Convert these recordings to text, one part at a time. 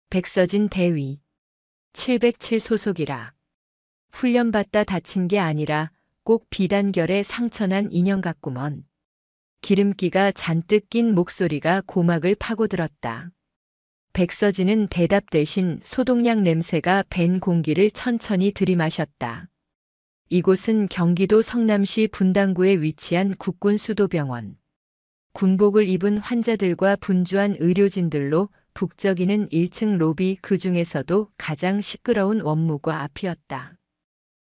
백서진 대위. 707 소속이라. 훈련받다 다친 게 아니라 꼭 비단결에 상처난 인형 같구먼. 기름기가 잔뜩 낀 목소리가 고막을 파고들었다. 백서진은 대답 대신 소독약 냄새가 밴 공기를 천천히 들이마셨다. 이곳은 경기도 성남시 분당구에 위치한 국군수도병원. 군복을 입은 환자들과 분주한 의료진들로 북적이는 1층 로비, 그 중에서도 가장 시끄러운 원무과 앞이었다.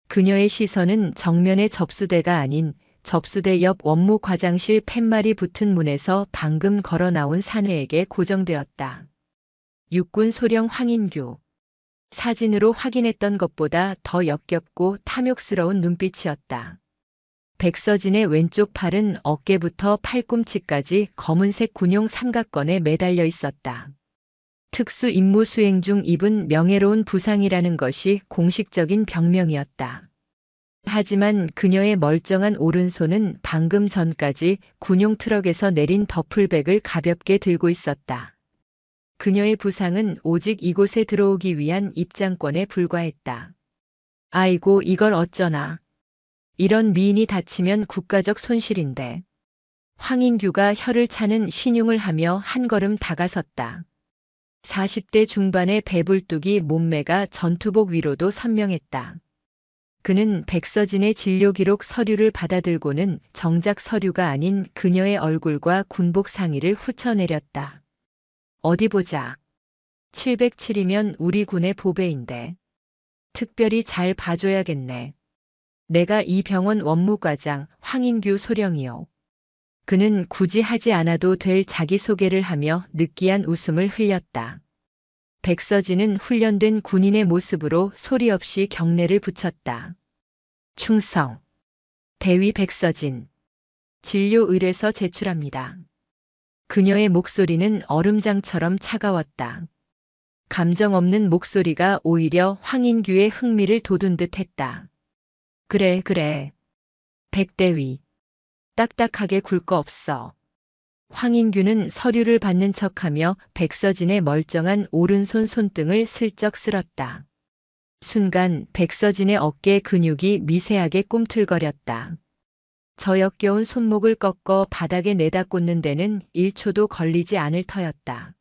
그녀의 시선은 정면의 접수대가 아닌 접수대 옆 원무 과장실 팻말이 붙은 문에서 방금 걸어 나온 사내에게 고정되었다. 육군 소령 황인규. 사진으로 확인했던 것보다 더 역겹고 탐욕스러운 눈빛이었다. 백서진의 왼쪽 팔은 어깨부터 팔꿈치까지 검은색 군용 삼각건에 매달려 있었다. 특수 임무 수행 중 입은 명예로운 부상이라는 것이 공식적인 병명이었다. 하지만 그녀의 멀쩡한 오른손은 방금 전까지 군용 트럭에서 내린 더플백을 가볍게 들고 있었다. 그녀의 부상은 오직 이곳에 들어오기 위한 입장권에 불과했다. 아이고, 이걸 어쩌나. 이런 미인이 다치면 국가적 손실인데. 황인규가 혀를 차는 신용을 하며 한 걸음 다가섰다. 40대 중반의 배불뚝이 몸매가 전투복 위로도 선명했다. 그는 백서진의 진료 기록 서류를 받아들고는 정작 서류가 아닌 그녀의 얼굴과 군복 상의를 훑어내렸다. 어디 보자. 707이면 우리 군의 보배인데. 특별히 잘 봐줘야겠네. 내가 이 병원 원무과장 황인규 소령이요. 그는 굳이 하지 않아도 될 자기소개를 하며 느끼한 웃음을 흘렸다. 백서진은 훈련된 군인의 모습으로 소리 없이 경례를 붙였다. 충성. 대위 백서진. 진료 의뢰서 제출합니다. 그녀의 목소리는 얼음장처럼 차가웠다. 감정 없는 목소리가 오히려 황인규의 흥미를 돋운 듯 했다. 그래, 그래. 백대위. 딱딱하게 굴 거 없어. 황인규는 서류를 받는 척하며 백서진의 멀쩡한 오른손 손등을 슬쩍 쓸었다. 순간 백서진의 어깨 근육이 미세하게 꿈틀거렸다. 저 역겨운 손목을 꺾어 바닥에 내다 꽂는 데는 1초도 걸리지 않을 터였다.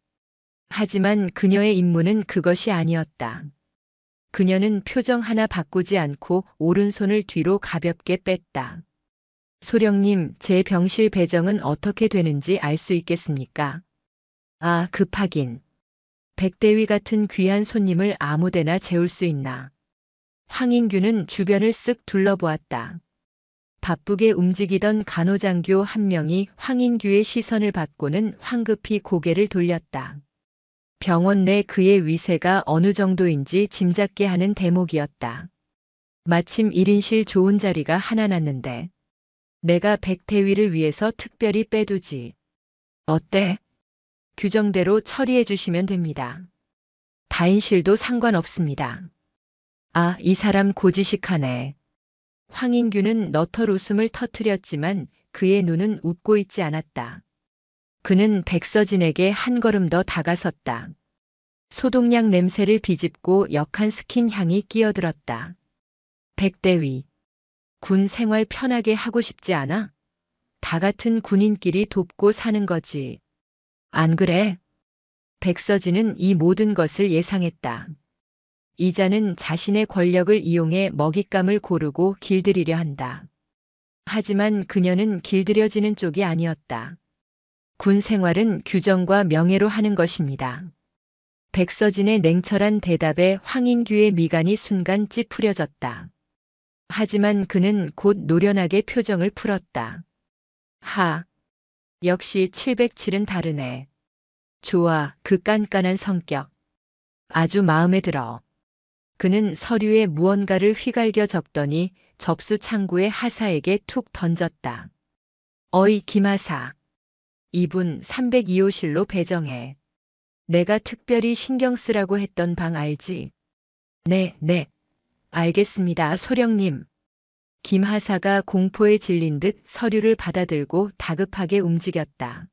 하지만 그녀의 임무는 그것이 아니었다. 그녀는 표정 하나 바꾸지 않고 오른손을 뒤로 가볍게 뺐다. 소령님, 제 병실 배정은 어떻게 되는지 알 수 있겠습니까? 아, 급하긴. 백대위 같은 귀한 손님을 아무데나 재울 수 있나. 황인규는 주변을 쓱 둘러보았다. 바쁘게 움직이던 간호장교 한 명이 황인규의 시선을 받고는 황급히 고개를 돌렸다. 병원 내 그의 위세가 어느 정도인지 짐작게 하는 대목이었다. 마침 1인실 좋은 자리가 하나 났는데 내가 백대위를 위해서 특별히 빼두지. 어때? 규정대로 처리해 주시면 됩니다. 다인실도 상관없습니다. 아, 이 사람 고지식하네. 황인규는 너털 웃음을 터뜨렸지만 그의 눈은 웃고 있지 않았다. 그는 백서진에게 한 걸음 더 다가섰다. 소독약 냄새를 비집고 역한 스킨 향이 끼어들었다. 백대위. 군 생활 편하게 하고 싶지 않아? 다 같은 군인끼리 돕고 사는 거지. 안 그래? 백서진은 이 모든 것을 예상했다. 이자는 자신의 권력을 이용해 먹잇감을 고르고 길들이려 한다. 하지만 그녀는 길들여지는 쪽이 아니었다. 군 생활은 규정과 명예로 하는 것입니다. 백서진의 냉철한 대답에 황인규의 미간이 순간 찌푸려졌다. 하지만 그는 곧 노련하게 표정을 풀었다. 하, 역시 707은 다르네. 좋아, 그 깐깐한 성격. 아주 마음에 들어. 그는 서류에 무언가를 휘갈겨 적더니 접수 창구의 하사에게 툭 던졌다. 어이, 김하사. 이분 302호실로 배정해. 내가 특별히 신경 쓰라고 했던 방 알지? 네, 네. 알겠습니다, 소령님. 김 하사가 공포에 질린 듯 서류를 받아들고 다급하게 움직였다.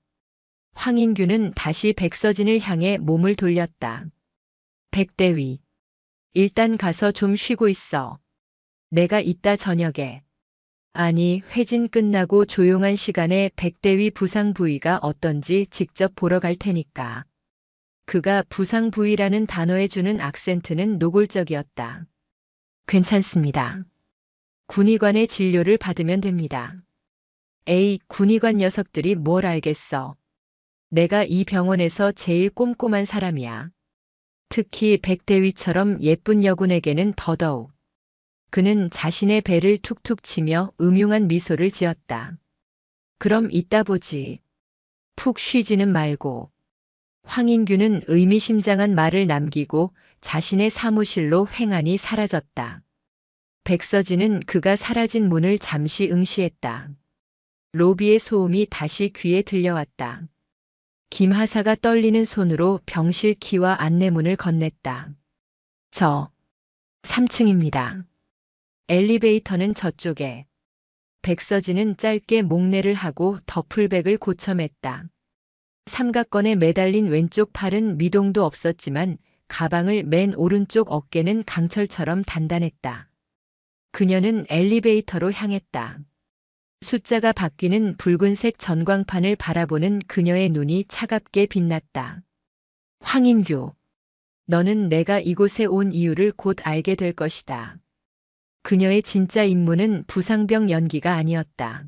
황인규는 다시 백서진을 향해 몸을 돌렸다. 백대위. 일단 가서 좀 쉬고 있어. 내가 이따 저녁에. 아니, 회진 끝나고 조용한 시간에 백대위 부상 부위가 어떤지 직접 보러 갈 테니까. 그가 부상 부위라는 단어에 주는 악센트는 노골적이었다. 괜찮습니다. 군의관의 진료를 받으면 됩니다. 에이, 군의관 녀석들이 뭘 알겠어. 내가 이 병원에서 제일 꼼꼼한 사람이야. 특히 백대위처럼 예쁜 여군에게는 더더욱. 그는 자신의 배를 툭툭 치며 음흉한 미소를 지었다. 그럼 이따 보지. 푹 쉬지는 말고. 황인규는 의미심장한 말을 남기고 자신의 사무실로 횡하니 사라졌다. 백서진은 그가 사라진 문을 잠시 응시했다. 로비의 소음이 다시 귀에 들려왔다. 김하사가 떨리는 손으로 병실 키와 안내문을 건넸다. 저 3층입니다. 엘리베이터는 저쪽에. 백서진은 짧게 목례를 하고 더플백을 고쳐맸다. 삼각건에 매달린 왼쪽 팔은 미동도 없었지만 가방을 맨 오른쪽 어깨는 강철처럼 단단했다. 그녀는 엘리베이터로 향했다. 숫자가 바뀌는 붉은색 전광판을 바라보는 그녀의 눈이 차갑게 빛났다. 황인규, 너는 내가 이곳에 온 이유를 곧 알게 될 것이다. 그녀의 진짜 임무는 부상병 연기가 아니었다.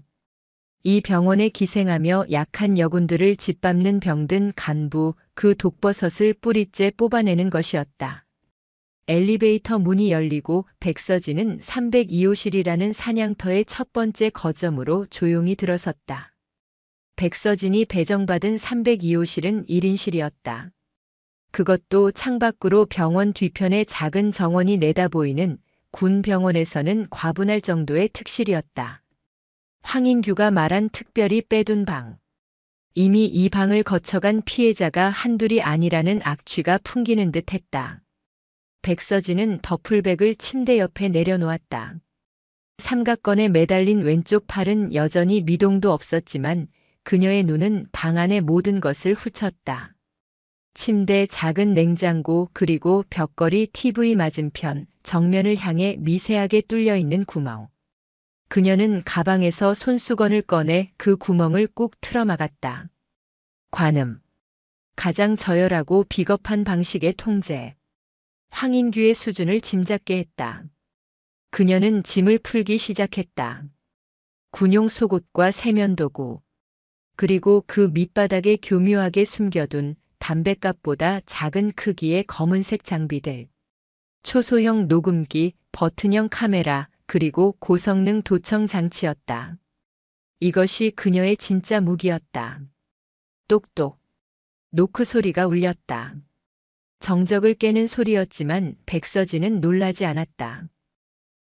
이 병원에 기생하며 약한 여군들을 짓밟는 병든 간부, 그 독버섯을 뿌리째 뽑아내는 것이었다. 엘리베이터 문이 열리고 백서진은 302호실이라는 사냥터의 첫 번째 거점으로 조용히 들어섰다. 백서진이 배정받은 302호실은 1인실이었다. 그것도 창밖으로 병원 뒤편의 작은 정원이 내다보이는 군 병원에서는 과분할 정도의 특실이었다. 황인규가 말한 특별히 빼둔 방. 이미 이 방을 거쳐간 피해자가 한둘이 아니라는 악취가 풍기는 듯 했다. 백서진은 더플백을 침대 옆에 내려놓았다. 삼각건에 매달린 왼쪽 팔은 여전히 미동도 없었지만 그녀의 눈은 방 안의 모든 것을 훑었다. 침대, 작은 냉장고, 그리고 벽걸이, TV 맞은편, 정면을 향해 미세하게 뚫려 있는 구멍. 그녀는 가방에서 손수건을 꺼내 그 구멍을 꾹 틀어막았다. 관음. 가장 저열하고 비겁한 방식의 통제. 황인규의 수준을 짐작게 했다. 그녀는 짐을 풀기 시작했다. 군용 속옷과 세면도구. 그리고 그 밑바닥에 교묘하게 숨겨둔 담뱃갑보다 작은 크기의 검은색 장비들. 초소형 녹음기, 버튼형 카메라, 그리고 고성능 도청 장치였다. 이것이 그녀의 진짜 무기였다. 똑똑. 노크 소리가 울렸다. 정적을 깨는 소리였지만 백서진은 놀라지 않았다.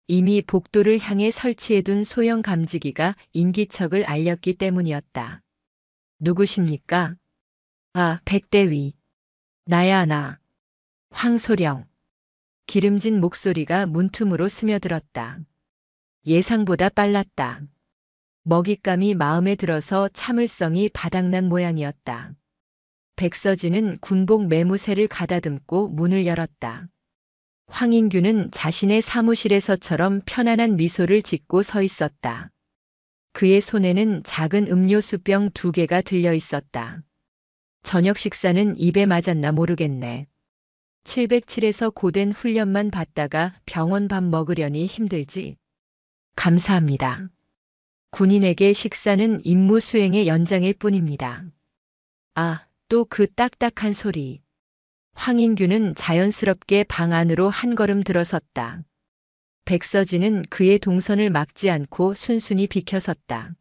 이미 복도를 향해 설치해둔 소형 감지기가 인기척을 알렸기 때문이었다. 누구십니까? 아, 백대위. 나야 나. 황소령. 기름진 목소리가 문틈으로 스며들었다. 예상보다 빨랐다. 먹잇감이 마음에 들어서 참을성이 바닥난 모양이었다. 백서진은 군복 매무새를 가다듬고 문을 열었다. 황인규는 자신의 사무실에서처럼 편안한 미소를 짓고 서 있었다. 그의 손에는 작은 음료수병 2개가 들려 있었다. 저녁 식사는 입에 맞았나 모르겠네. 707에서 고된 훈련만 받다가 병원 밥 먹으려니 힘들지. 감사합니다. 군인에게 식사는 임무 수행의 연장일 뿐입니다. 아, 또 그 딱딱한 소리. 황인규는 자연스럽게 방 안으로 한 걸음 들어섰다. 백서진은 그의 동선을 막지 않고 순순히 비켜섰다.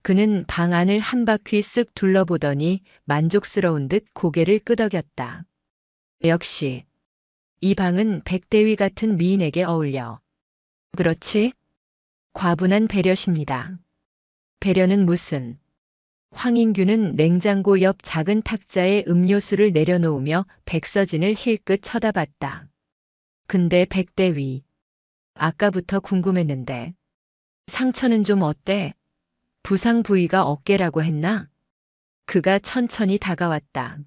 그는 방 안을 한 바퀴 쓱 둘러보더니 만족스러운 듯 고개를 끄덕였다. 역시 이 방은 백대위 같은 미인에게 어울려. 그렇지? 과분한 배려십니다. 배려는 무슨? 황인규는 냉장고 옆 작은 탁자에 음료수를 내려놓으며 백서진을 힐끗 쳐다봤다. 근데 백대위, 아까부터 궁금했는데 상처는 좀 어때? 부상 부위가 어깨라고 했나? 그가 천천히 다가왔다.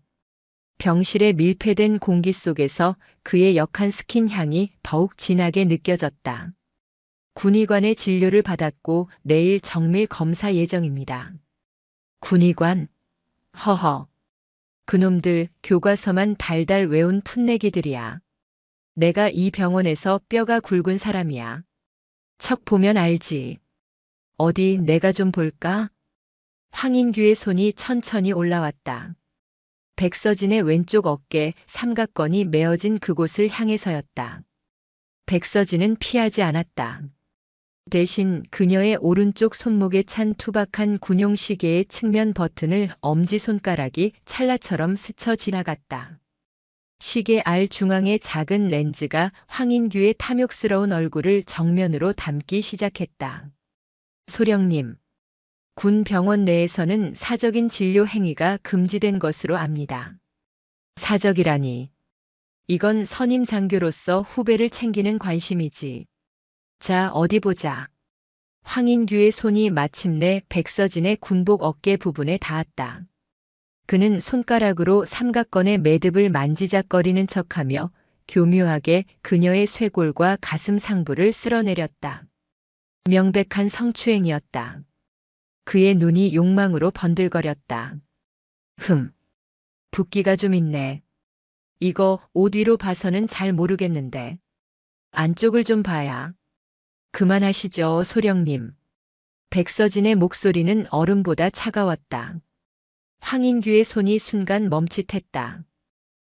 병실의 밀폐된 공기 속에서 그의 역한 스킨 향이 더욱 진하게 느껴졌다. 군의관의 진료를 받았고 내일 정밀 검사 예정입니다. 군의관? 허허. 그놈들 교과서만 달달 외운 풋내기들이야. 내가 이 병원에서 뼈가 굵은 사람이야. 척 보면 알지. 어디 내가 좀 볼까? 황인규의 손이 천천히 올라왔다. 백서진의 왼쪽 어깨 삼각건이 메어진 그곳을 향해서였다. 백서진은 피하지 않았다. 대신 그녀의 오른쪽 손목에 찬 투박한 군용 시계의 측면 버튼을 엄지손가락이 찰나처럼 스쳐 지나갔다. 시계 알 중앙의 작은 렌즈가 황인규의 탐욕스러운 얼굴을 정면으로 담기 시작했다. 소령님, 군 병원 내에서는 사적인 진료 행위가 금지된 것으로 압니다. 사적이라니. 이건 선임 장교로서 후배를 챙기는 관심이지. 자, 어디 보자. 황인규의 손이 마침내 백서진의 군복 어깨 부분에 닿았다. 그는 손가락으로 삼각건의 매듭을 만지작거리는 척하며 교묘하게 그녀의 쇄골과 가슴 상부를 쓸어내렸다. 명백한 성추행이었다. 그의 눈이 욕망으로 번들거렸다. 붓기가 좀 있네. 이거 옷 위로 봐서는 잘 모르겠는데. 안쪽을 좀 봐야. 그만하시죠, 소령님. 백서진의 목소리는 얼음보다 차가웠다. 황인규의 손이 순간 멈칫했다.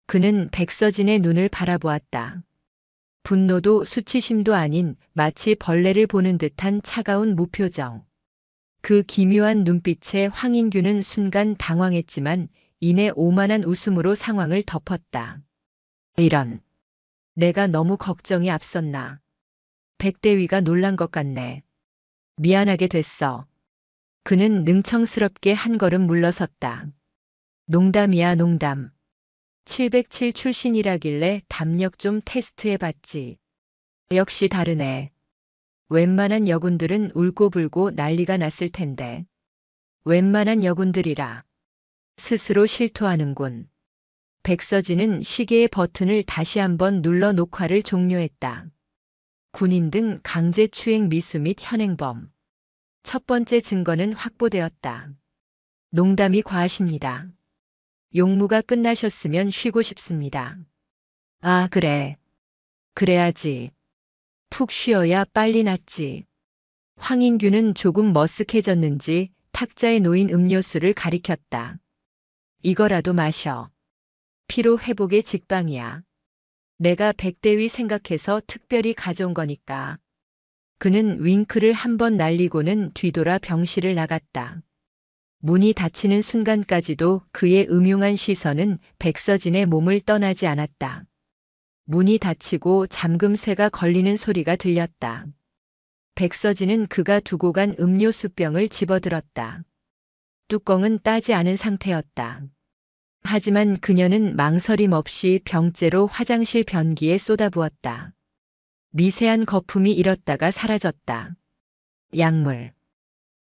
그는 백서진의 눈을 바라보았다. 분노도 수치심도 아닌 마치 벌레를 보는 듯한 차가운 무표정. 그 기묘한 눈빛에 황인규는 순간 당황했지만 이내 오만한 웃음으로 상황을 덮었다. 이런. 내가 너무 걱정이 앞섰나. 백대위가 놀란 것 같네. 미안하게 됐어. 그는 능청스럽게 한 걸음 물러섰다. 농담이야, 농담. 707 출신이라길래 담력 좀 테스트해봤지. 역시 다르네. 웬만한 여군들은 울고불고 난리가 났을 텐데. 웬만한 여군들이라. 스스로 실토하는군. 백서진은 시계의 버튼을 다시 한번 눌러 녹화를 종료했다. 군인 등 강제추행 미수 및 현행범. 첫 번째 증거는 확보되었다. 농담이 과하십니다. 용무가 끝나셨으면 쉬고 싶습니다. 아, 그래. 그래야지. 푹 쉬어야 빨리 낫지. 황인규는 조금 머쓱해졌는지 탁자에 놓인 음료수를 가리켰다. 이거라도 마셔. 피로 회복의 직방이야. 내가 백대위 생각해서 특별히 가져온 거니까. 그는 윙크를 한번 날리고는 뒤돌아 병실을 나갔다. 문이 닫히는 순간까지도 그의 음흉한 시선은 백서진의 몸을 떠나지 않았다. 문이 닫히고 잠금쇠가 걸리는 소리가 들렸다. 백서진은 그가 두고 간 음료수병을 집어들었다. 뚜껑은 따지 않은 상태였다. 하지만 그녀는 망설임 없이 병째로 화장실 변기에 쏟아부었다. 미세한 거품이 일었다가 사라졌다. 약물.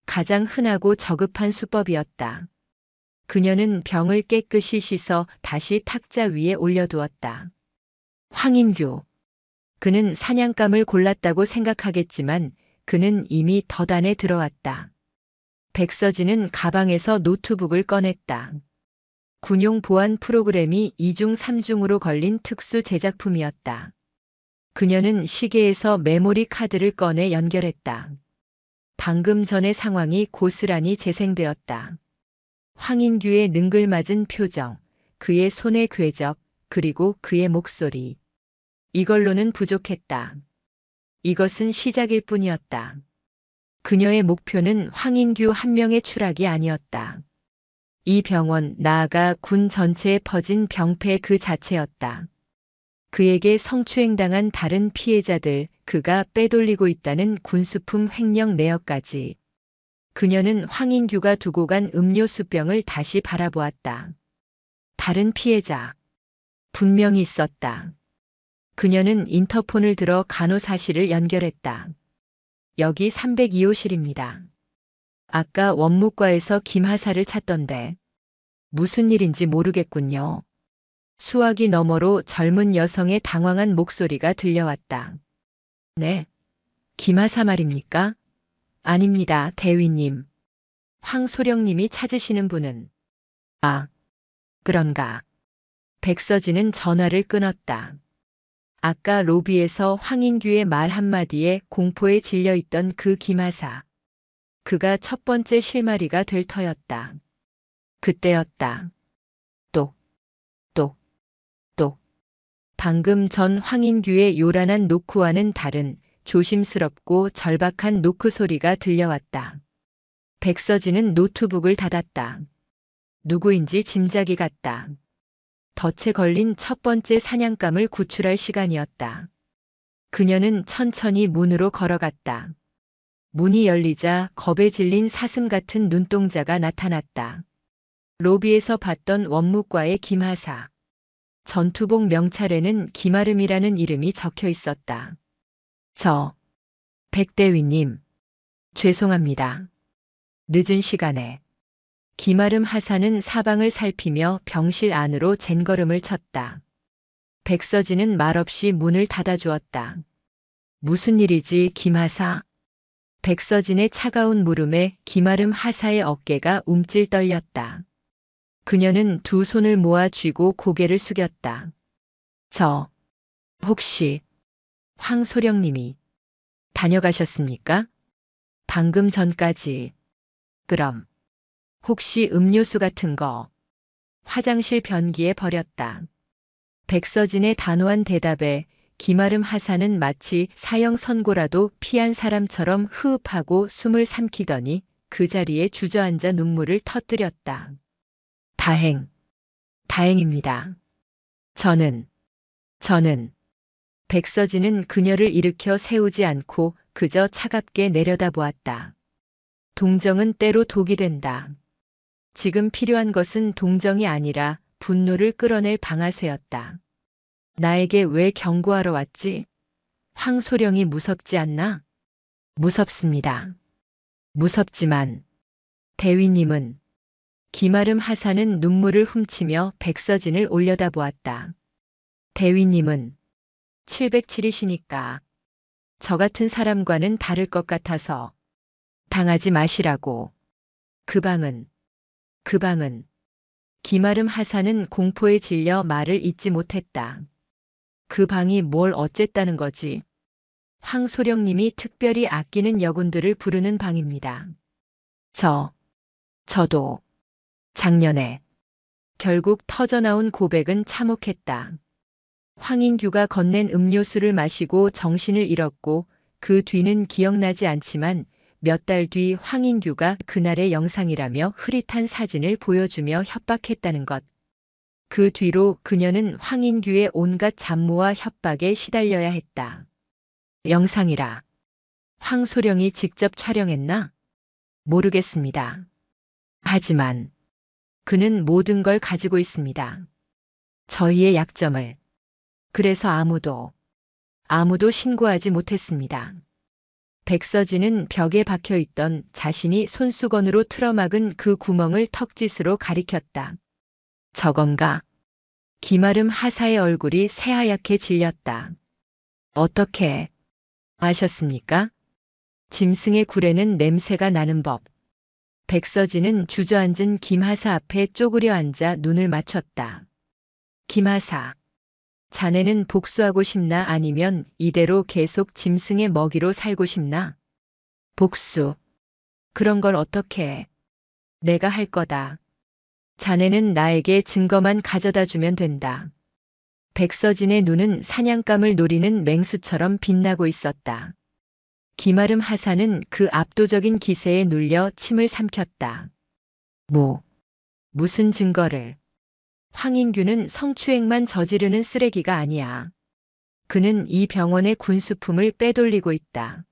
가장 흔하고 저급한 수법이었다. 그녀는 병을 깨끗이 씻어 다시 탁자 위에 올려두었다. 황인규. 그는 사냥감을 골랐다고 생각하겠지만 그는 이미 덫 안에 들어왔다. 백서진은 가방에서 노트북을 꺼냈다. 군용 보안 프로그램이 2중 3중으로 걸린 특수 제작품이었다. 그녀는 시계에서 메모리 카드를 꺼내 연결했다. 방금 전의 상황이 고스란히 재생되었다. 황인규의 능글맞은 표정, 그의 손의 궤적, 그리고 그의 목소리. 이걸로는 부족했다. 이것은 시작일 뿐이었다. 그녀의 목표는 황인규 한 명의 추락이 아니었다. 이 병원, 나아가 군 전체에 퍼진 병폐 그 자체였다. 그에게 성추행당한 다른 피해자들, 그가 빼돌리고 있다는 군수품 횡령 내역까지. 그녀는 황인규가 두고 간 음료수병을 다시 바라보았다. 다른 피해자. 분명히 있었다. 그녀는 인터폰을 들어 간호사실을 연결했다. 여기 302호실입니다. 아까 원무과에서 김하사를 찾던데. 무슨 일인지 모르겠군요. 수화기 너머로 젊은 여성의 당황한 목소리가 들려왔다. 네, 김하사 말입니까? 아닙니다, 대위님. 황소령님이 찾으시는 분은. 아, 그런가. 백서진은 전화를 끊었다. 아까 로비에서 황인규의 말 한마디에 공포에 질려있던 그 김하사. 그가 첫 번째 실마리가 될 터였다. 그때였다. 똑, 똑, 똑. 방금 전 황인규의 요란한 노크와는 다른 조심스럽고 절박한 노크 소리가 들려왔다. 백서진은 노트북을 닫았다. 누구인지 짐작이 갔다. 덫에 걸린 첫 번째 사냥감을 구출할 시간이었다. 그녀는 천천히 문으로 걸어갔다. 문이 열리자 겁에 질린 사슴 같은 눈동자가 나타났다. 로비에서 봤던 원무과의 김하사. 전투복 명찰에는 김아름이라는 이름이 적혀 있었다. 백대위님. 죄송합니다. 늦은 시간에. 김아름 하사는 사방을 살피며 병실 안으로 젠걸음을 쳤다. 백서진은 말없이 문을 닫아주었다. 무슨 일이지, 김하사? 백서진의 차가운 물음에 김아름 하사의 어깨가 움찔 떨렸다. 그녀는 두 손을 모아 쥐고 고개를 숙였다. 혹시 황소령님이 다녀가셨습니까? 방금 전까지. 그럼 혹시 음료수 같은 거 화장실 변기에 버렸다. 백서진의 단호한 대답에 김아름 하사는 마치 사형 선고라도 피한 사람처럼 흐흡하고 숨을 삼키더니 그 자리에 주저앉아 눈물을 터뜨렸다. 다행입니다. 저는 백서진은 그녀를 일으켜 세우지 않고 그저 차갑게 내려다보았다. 동정은 때로 독이 된다. 지금 필요한 것은 동정이 아니라 분노를 끌어낼 방아쇠였다. 나에게 왜 경고하러 왔지? 황소령이 무섭지 않나? 무섭습니다. 무섭지만 대위님은. 김아름 하사는 눈물을 훔치며 백서진을 올려다보았다. 대위님은 707이시니까 저 같은 사람과는 다를 것 같아서 당하지 마시라고. 그 방은 김아름 하사는 공포에 질려 말을 잇지 못했다. 그 방이 뭘 어쨌다는 거지? 황소령님이 특별히 아끼는 여군들을 부르는 방입니다. 저도 작년에. 결국 터져나온 고백은 참혹했다. 황인규가 건넨 음료수를 마시고 정신을 잃었고 그 뒤는 기억나지 않지만 몇 달 뒤 황인규가 그날의 영상이라며 흐릿한 사진을 보여주며 협박했다는 것. 그 뒤로 그녀는 황인규의 온갖 잡모와 협박에 시달려야 했다. 영상이라. 황소령이 직접 촬영했나? 모르겠습니다. 하지만 그는 모든 걸 가지고 있습니다. 저희의 약점을. 그래서 아무도 신고하지 못했습니다. 백서진은 벽에 박혀있던 자신이 손수건으로 틀어막은 그 구멍을 턱짓으로 가리켰다. 저건가? 김아름 하사의 얼굴이 새하얗게 질렸다. 어떻게 아셨습니까? 짐승의 굴에는 냄새가 나는 법. 백서진은 주저앉은 김하사 앞에 쪼그려 앉아 눈을 맞췄다. 김하사, 자네는 복수하고 싶나 아니면 이대로 계속 짐승의 먹이로 살고 싶나? 복수. 그런 걸 어떻게 해? 내가 할 거다. 자네는 나에게 증거만 가져다 주면 된다. 백서진의 눈은 사냥감을 노리는 맹수처럼 빛나고 있었다. 김아름 하사는 그 압도적인 기세에 눌려 침을 삼켰다. 무슨 증거를? 황인규는 성추행만 저지르는 쓰레기가 아니야. 그는 이 병원의 군수품을 빼돌리고 있다.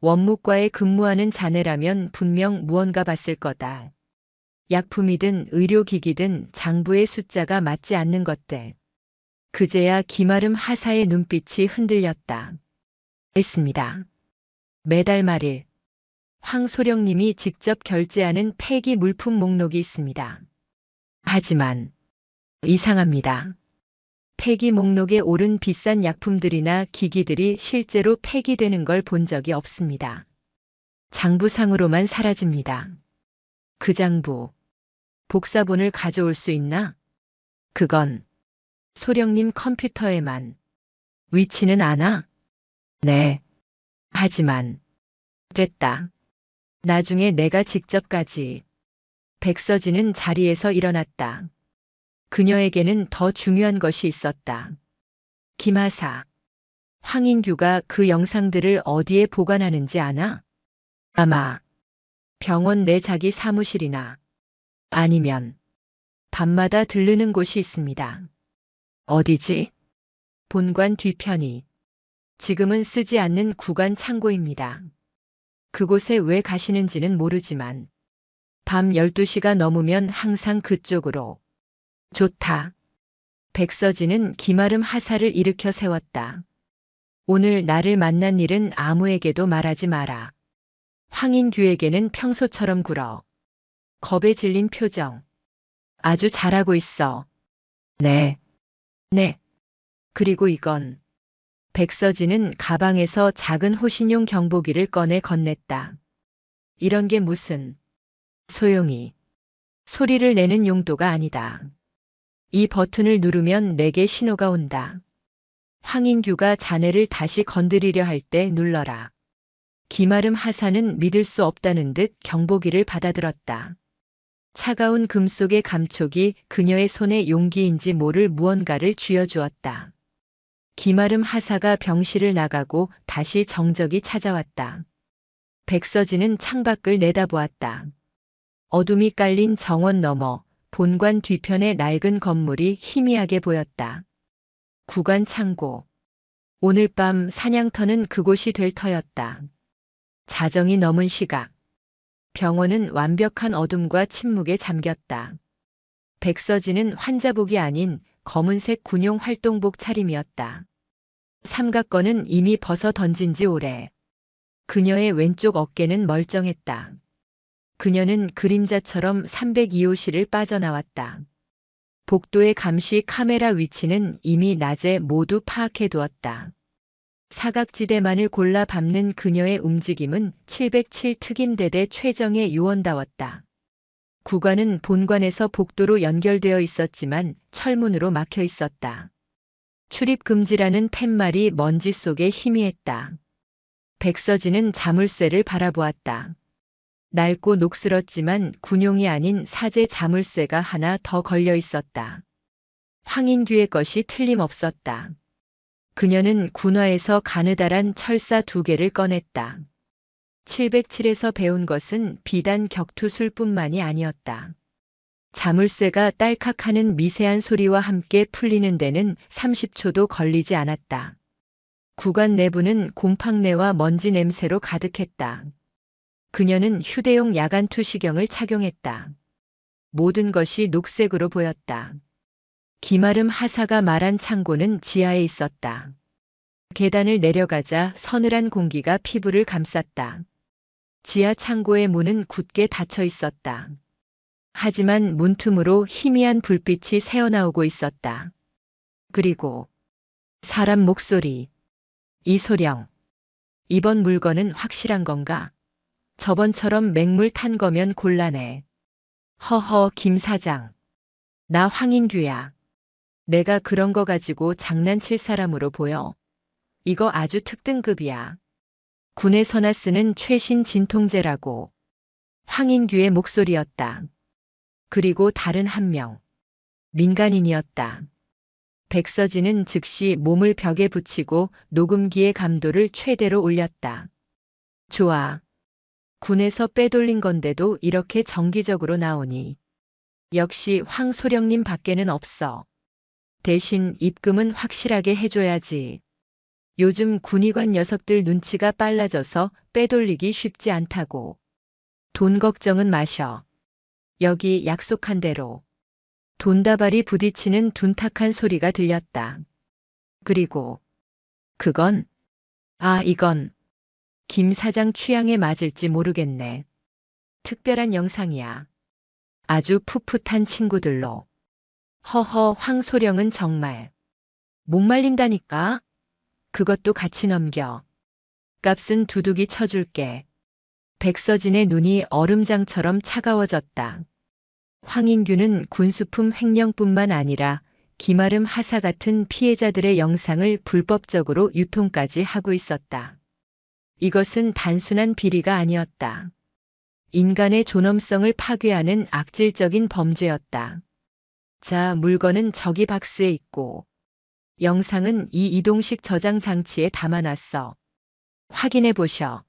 원무과에 근무하는 자네라면 분명 무언가 봤을 거다. 약품이든 의료기기든 장부의 숫자가 맞지 않는 것들. 그제야 김아름 하사의 눈빛이 흔들렸다. 했습니다. 매달 말일 황소령님이 직접 결제하는 폐기 물품 목록이 있습니다. 하지만 이상합니다. 폐기 목록에 오른 비싼 약품들이나 기기들이 실제로 폐기되는 걸 본 적이 없습니다. 장부상으로만 사라집니다. 그 장부, 복사본을 가져올 수 있나? 그건 소령님 컴퓨터에만. 위치는 아나? 네. 하지만 됐다. 나중에 내가 직접까지. 백서진은 자리에서 일어났다. 그녀에게는 더 중요한 것이 있었다. 김하사. 황인규가 그 영상들을 어디에 보관하는지 아나? 아마 병원 내 자기 사무실이나 아니면 밤마다 들르는 곳이 있습니다. 어디지? 본관 뒤편이. 지금은 쓰지 않는 구관 창고입니다. 그곳에 왜 가시는지는 모르지만 밤 12시가 넘으면 항상 그쪽으로. 좋다. 백서진은 기마름 하사를 일으켜 세웠다. 오늘 나를 만난 일은 아무에게도 말하지 마라. 황인규에게는 평소처럼 굴어. 겁에 질린 표정. 아주 잘하고 있어. 네. 네. 그리고 이건. 백서진은 가방에서 작은 호신용 경보기를 꺼내 건넸다. 이런 게 무슨 소용이. 소리를 내는 용도가 아니다. 이 버튼을 누르면 내게 신호가 온다. 황인규가 자네를 다시 건드리려 할 때 눌러라. 기마름 하사는 믿을 수 없다는 듯 경보기를 받아들었다. 차가운 금속의 감촉이 그녀의 손에 용기인지 모를 무언가를 쥐어주었다. 기마름 하사가 병실을 나가고 다시 정적이 찾아왔다. 백서진은 창밖을 내다보았다. 어둠이 깔린 정원 너머 본관 뒤편의 낡은 건물이 희미하게 보였다. 구관 창고. 오늘 밤 사냥터는 그곳이 될 터였다. 자정이 넘은 시각. 병원은 완벽한 어둠과 침묵에 잠겼다. 백서진은 환자복이 아닌 검은색 군용 활동복 차림이었다. 삼각건은 이미 벗어 던진 지 오래. 그녀의 왼쪽 어깨는 멀쩡했다. 그녀는 그림자처럼 302호실을 빠져나왔다. 복도의 감시 카메라 위치는 이미 낮에 모두 파악해 두었다. 사각지대만을 골라 밟는 그녀의 움직임은 707 특임대대 최정의 요원다웠다. 구관은 본관에서 복도로 연결되어 있었지만 철문으로 막혀 있었다. 출입 금지라는 팻말이 먼지 속에 희미했다. 백서진은 자물쇠를 바라보았다. 낡고 녹슬었지만 군용이 아닌 사제 자물쇠가 하나 더 걸려 있었다. 황인규의 것이 틀림없었다. 그녀는 군화에서 가느다란 철사 2개를 꺼냈다. 707에서 배운 것은 비단 격투술뿐만이 아니었다. 자물쇠가 딸칵하는 미세한 소리와 함께 풀리는 데는 30초도 걸리지 않았다. 구간 내부는 곰팡내와 먼지 냄새로 가득했다. 그녀는 휴대용 야간 투시경을 착용했다. 모든 것이 녹색으로 보였다. 기마름 하사가 말한 창고는 지하에 있었다. 계단을 내려가자 서늘한 공기가 피부를 감쌌다. 지하 창고의 문은 굳게 닫혀 있었다. 하지만 문틈으로 희미한 불빛이 새어나오고 있었다. 그리고 사람 목소리. 이소령. 이번 물건은 확실한 건가? 저번처럼 맹물 탄 거면 곤란해. 허허, 김 사장. 나 황인규야. 내가 그런 거 가지고 장난칠 사람으로 보여. 이거 아주 특등급이야. 군에서나 쓰는 최신 진통제라고. 황인규의 목소리였다. 그리고 다른 한 명. 민간인이었다. 백서진은 즉시 몸을 벽에 붙이고 녹음기의 감도를 최대로 올렸다. 좋아. 군에서 빼돌린 건데도 이렇게 정기적으로 나오니. 역시 황소령님 밖에는 없어. 대신 입금은 확실하게 해줘야지. 요즘 군의관 녀석들 눈치가 빨라져서 빼돌리기 쉽지 않다고. 돈 걱정은 마셔. 여기 약속한 대로. 돈다발이 부딪히는 둔탁한 소리가 들렸다. 그리고 그건? 이건 김 사장 취향에 맞을지 모르겠네. 특별한 영상이야. 아주 풋풋한 친구들로. 허허, 황소령은 정말 목말린다니까. 그것도 같이 넘겨. 값은 두둑이 쳐줄게. 백서진의 눈이 얼음장처럼 차가워졌다. 황인규는 군수품 횡령뿐만 아니라 기마름 하사 같은 피해자들의 영상을 불법적으로 유통까지 하고 있었다. 이것은 단순한 비리가 아니었다. 인간의 존엄성을 파괴하는 악질적인 범죄였다. 자, 물건은 저기 박스에 있고, 영상은 이 이동식 저장 장치에 담아놨어. 확인해 보셔.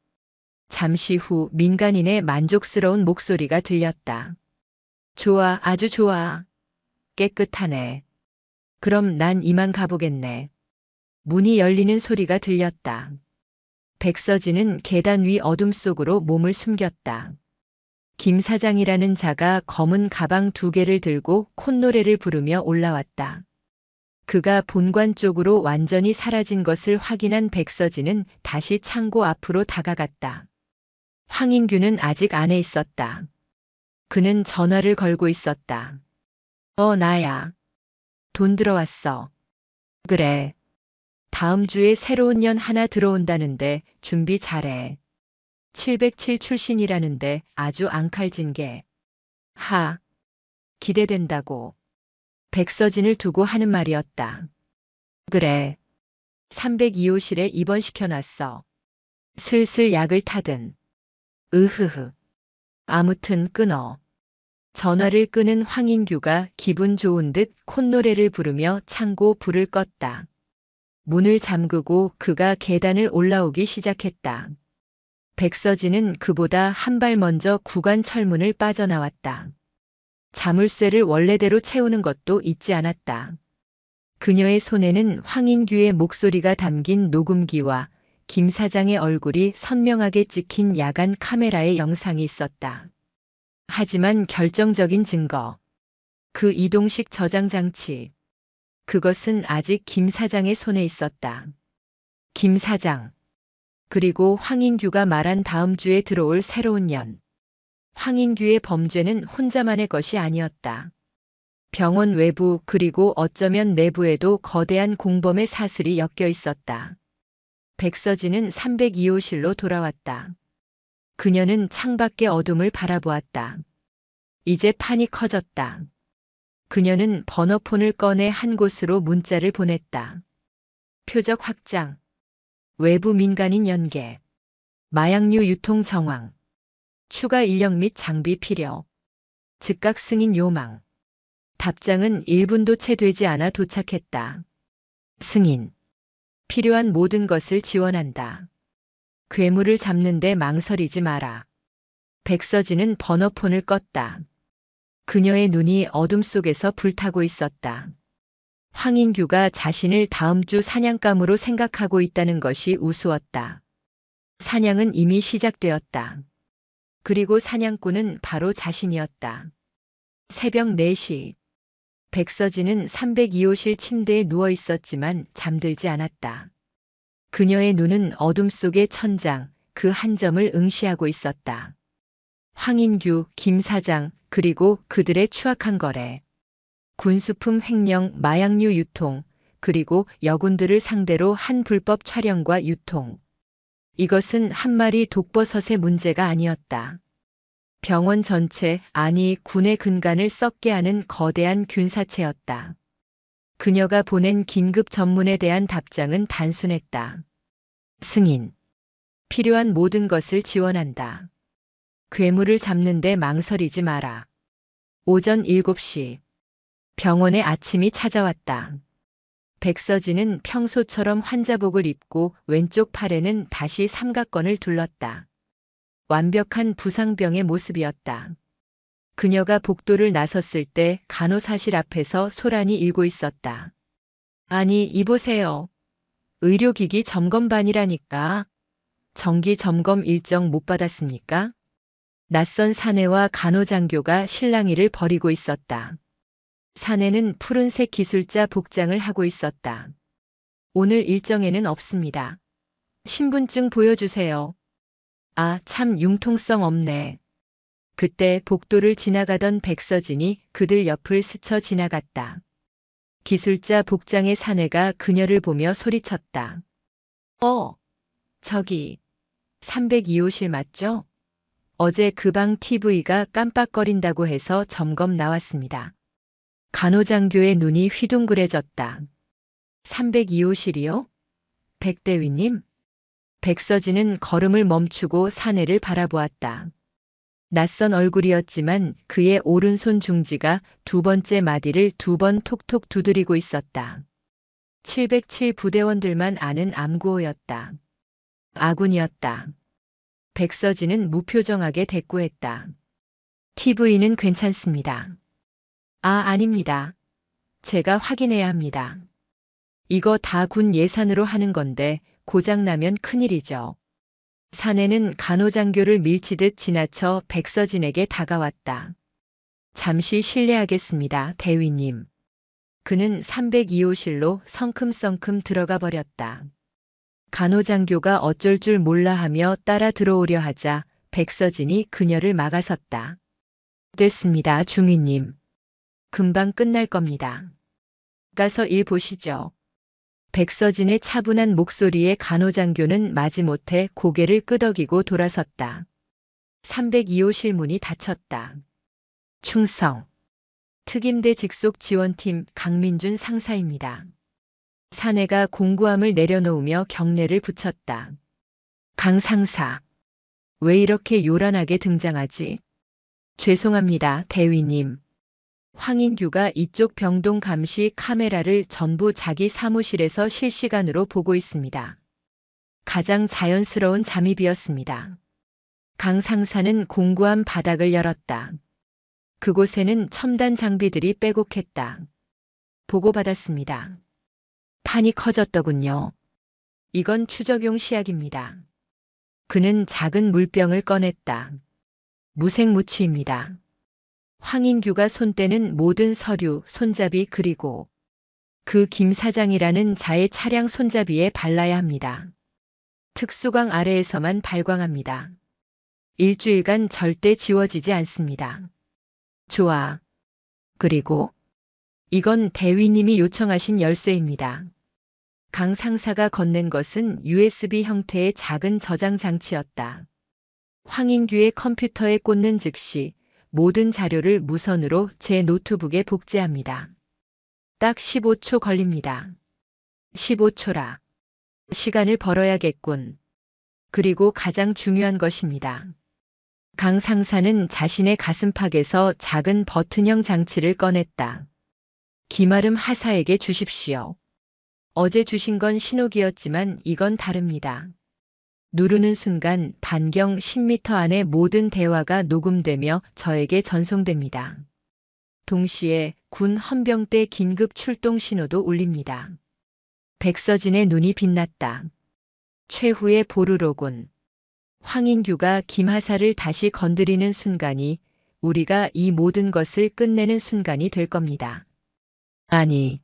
잠시 후 민간인의 만족스러운 목소리가 들렸다. 좋아, 아주 좋아. 깨끗하네. 그럼 난 이만 가보겠네. 문이 열리는 소리가 들렸다. 백서진은 계단 위 어둠 속으로 몸을 숨겼다. 김 사장이라는 자가 검은 가방 2개를 들고 콧노래를 부르며 올라왔다. 그가 본관 쪽으로 완전히 사라진 것을 확인한 백서진은 다시 창고 앞으로 다가갔다. 황인규는 아직 안에 있었다. 그는 전화를 걸고 있었다. 나야. 돈 들어왔어. 그래. 다음 주에 새로운 년 하나 들어온다는데 준비 잘해. 707 출신이라는데 아주 앙칼진게. 기대된다고. 백서진을 두고 하는 말이었다. 그래. 302호실에 입원시켜놨어. 슬슬 약을 타든. 으흐흐. 아무튼 끊어. 전화를 끄는 황인규가 기분 좋은 듯 콧노래를 부르며 창고 불을 껐다. 문을 잠그고 그가 계단을 올라오기 시작했다. 백서진은 그보다 한 발 먼저 구간 철문을 빠져나왔다. 자물쇠를 원래대로 채우는 것도 잊지 않았다. 그녀의 손에는 황인규의 목소리가 담긴 녹음기와 김 사장의 얼굴이 선명하게 찍힌 야간 카메라의 영상이 있었다. 하지만 결정적인 증거. 그 이동식 저장 장치. 그것은 아직 김 사장의 손에 있었다. 김 사장. 그리고 황인규가 말한 다음 주에 들어올 새로운 년. 황인규의 범죄는 혼자만의 것이 아니었다. 병원 외부 그리고 어쩌면 내부에도 거대한 공범의 사슬이 엮여 있었다. 백서진은 302호실로 돌아왔다. 그녀는 창밖의 어둠을 바라보았다. 이제 판이 커졌다. 그녀는 번호폰을 꺼내 한 곳으로 문자를 보냈다. 표적 확장. 외부 민간인 연계. 마약류 유통 정황. 추가 인력 및 장비 필요. 즉각 승인 요망. 답장은 1분도 채 되지 않아 도착했다. 승인. 필요한 모든 것을 지원한다. 괴물을 잡는데 망설이지 마라. 백서진은 번호폰을 껐다. 그녀의 눈이 어둠 속에서 불타고 있었다. 황인규가 자신을 다음 주 사냥감으로 생각하고 있다는 것이 우스웠다. 사냥은 이미 시작되었다. 그리고 사냥꾼은 바로 자신이었다. 새벽 4시. 백서진은 302호실 침대에 누워 있었지만 잠들지 않았다. 그녀의 눈은 어둠 속의 천장, 그 한 점을 응시하고 있었다. 황인규, 김 사장, 그리고 그들의 추악한 거래. 군수품 횡령, 마약류 유통, 그리고 여군들을 상대로 한 불법 촬영과 유통. 이것은 한 마리 독버섯의 문제가 아니었다. 병원 전체, 아니 군의 근간을 썩게 하는 거대한 균사체였다. 그녀가 보낸 긴급 전문에 대한 답장은 단순했다. 승인. 필요한 모든 것을 지원한다. 괴물을 잡는데 망설이지 마라. 오전 7시. 병원에 아침이 찾아왔다. 백서진은 평소처럼 환자복을 입고 왼쪽 팔에는 다시 삼각건을 둘렀다. 완벽한 부상병의 모습이었다. 그녀가 복도를 나섰을 때 간호사실 앞에서 소란이 일고 있었다. 아니, 이보세요. 의료기기 점검반이라니까. 정기 점검 일정 못 받았습니까? 낯선 사내와 간호장교가 실랑이를 벌이고 있었다. 사내는 푸른색 기술자 복장을 하고 있었다. 오늘 일정에는 없습니다. 신분증 보여주세요. 아, 참 융통성 없네. 그때 복도를 지나가던 백서진이 그들 옆을 스쳐 지나갔다. 기술자 복장의 사내가 그녀를 보며 소리쳤다. 저기 302호실 맞죠? 어제 그 방 TV가 깜빡거린다고 해서 점검 나왔습니다. 간호장교의 눈이 휘둥그레졌다. 302호실이요? 백대위님? 백서진은 걸음을 멈추고 사내를 바라보았다. 낯선 얼굴이었지만 그의 오른손 중지가 두 번째 마디를 두 번 톡톡 두드리고 있었다. 707 부대원들만 아는 암구호였다. 아군이었다. 백서진은 무표정하게 대꾸했다. TV는 괜찮습니다. 아닙니다. 제가 확인해야 합니다. 이거 다 군 예산으로 하는 건데 고장나면 큰일이죠. 사내는 간호장교를 밀치듯 지나쳐 백서진에게 다가왔다. 잠시 실례하겠습니다, 대위님. 그는 302호실로 성큼성큼 들어가 버렸다. 간호장교가 어쩔 줄 몰라 하며 따라 들어오려 하자 백서진이 그녀를 막아섰다. 됐습니다, 중위님. 금방 끝날 겁니다. 가서 일 보시죠. 백서진의 차분한 목소리에 간호장교는 마지못해 고개를 끄덕이고 돌아섰다. 302호실 문이 닫혔다. 충성. 특임대 직속 지원팀 강민준 상사입니다. 사내가 공구함을 내려놓으며 경례를 붙였다. 강 상사. 왜 이렇게 요란하게 등장하지? 죄송합니다, 대위님. 황인규가 이쪽 병동 감시 카메라를 전부 자기 사무실에서 실시간으로 보고 있습니다. 가장 자연스러운 잠입이었습니다. 강 상사는 공구함 바닥을 열었다. 그곳에는 첨단 장비들이 빼곡했다. 보고받았습니다. 판이 커졌더군요. 이건 추적용 시약입니다. 그는 작은 물병을 꺼냈다. 무색무취입니다. 황인규가 손대는 모든 서류, 손잡이 그리고 그 김 사장이라는 자의 차량 손잡이에 발라야 합니다. 특수광 아래에서만 발광합니다. 일주일간 절대 지워지지 않습니다. 좋아. 그리고 이건 대위님이 요청하신 열쇠입니다. 강 상사가 건넨 것은 USB 형태의 작은 저장 장치였다. 황인규의 컴퓨터에 꽂는 즉시 모든 자료를 무선으로 제 노트북에 복제합니다. 딱 15초 걸립니다. 15초라. 시간을 벌어야겠군. 그리고 가장 중요한 것입니다. 강 상사는 자신의 가슴팍에서 작은 버튼형 장치를 꺼냈다. 김아름 하사에게 주십시오. 어제 주신 건 신호기였지만 이건 다릅니다. 누르는 순간 반경 10m 안의 모든 대화가 녹음되며 저에게 전송됩니다. 동시에 군 헌병대 긴급 출동 신호도 울립니다. 백서진의 눈이 빛났다. 최후의 보루로군. 황인규가 김하사를 다시 건드리는 순간이 우리가 이 모든 것을 끝내는 순간이 될 겁니다. 아니.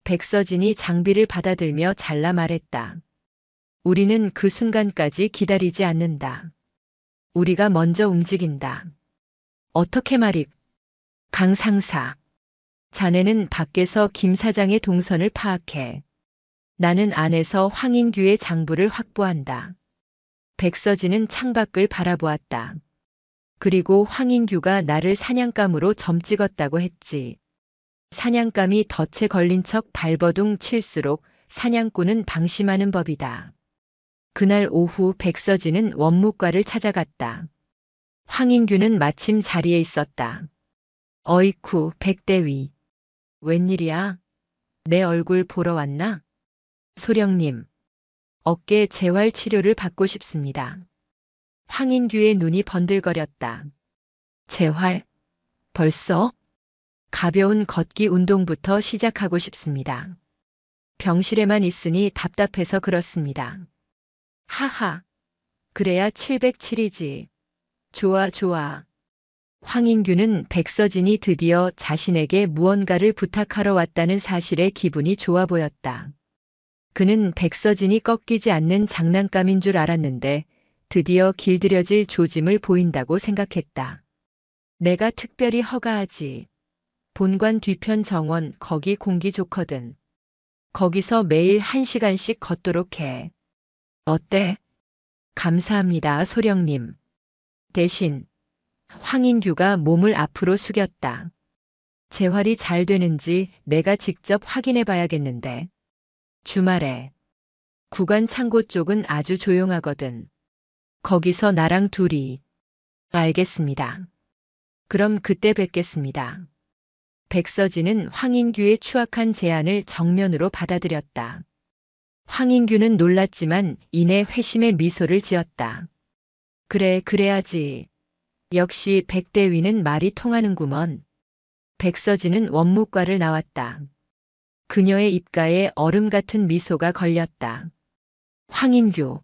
백서진이 장비를 받아들며 잘라 말했다. 우리는 그 순간까지 기다리지 않는다. 우리가 먼저 움직인다. 어떻게 말입? 강 상사. 자네는 밖에서 김 사장의 동선을 파악해. 나는 안에서 황인규의 장부를 확보한다. 백서진은 창밖을 바라보았다. 그리고 황인규가 나를 사냥감으로 점 찍었다고 했지. 사냥감이 덫에 걸린 척 발버둥 칠수록 사냥꾼은 방심하는 법이다. 그날 오후 백서진은 원무과를 찾아갔다. 황인규는 마침 자리에 있었다. 어이쿠, 백대위. 웬일이야? 내 얼굴 보러 왔나? 소령님. 어깨 재활 치료를 받고 싶습니다. 황인규의 눈이 번들거렸다. 재활? 벌써? 가벼운 걷기 운동부터 시작하고 싶습니다. 병실에만 있으니 답답해서 그렇습니다. 하하. 그래야 707이지. 좋아, 좋아. 황인규는 백서진이 드디어 자신에게 무언가를 부탁하러 왔다는 사실에 기분이 좋아 보였다. 그는 백서진이 꺾이지 않는 장난감인 줄 알았는데 드디어 길들여질 조짐을 보인다고 생각했다. 내가 특별히 허가하지. 본관 뒤편 정원 거기 공기 좋거든. 거기서 매일 1시간씩 걷도록 해. 어때? 감사합니다, 소령님. 대신 황인규가 몸을 앞으로 숙였다. 재활이 잘 되는지 내가 직접 확인해 봐야겠는데. 주말에 구간 창고 쪽은 아주 조용하거든. 거기서 나랑 둘이. 알겠습니다. 그럼 그때 뵙겠습니다. 백서진은 황인규의 추악한 제안을 정면으로 받아들였다. 황인규는 놀랐지만 이내 회심의 미소를 지었다. 그래, 그래야지. 역시 백대위는 말이 통하는구먼. 백서진은 원무과를 나왔다. 그녀의 입가에 얼음 같은 미소가 걸렸다. 황인규,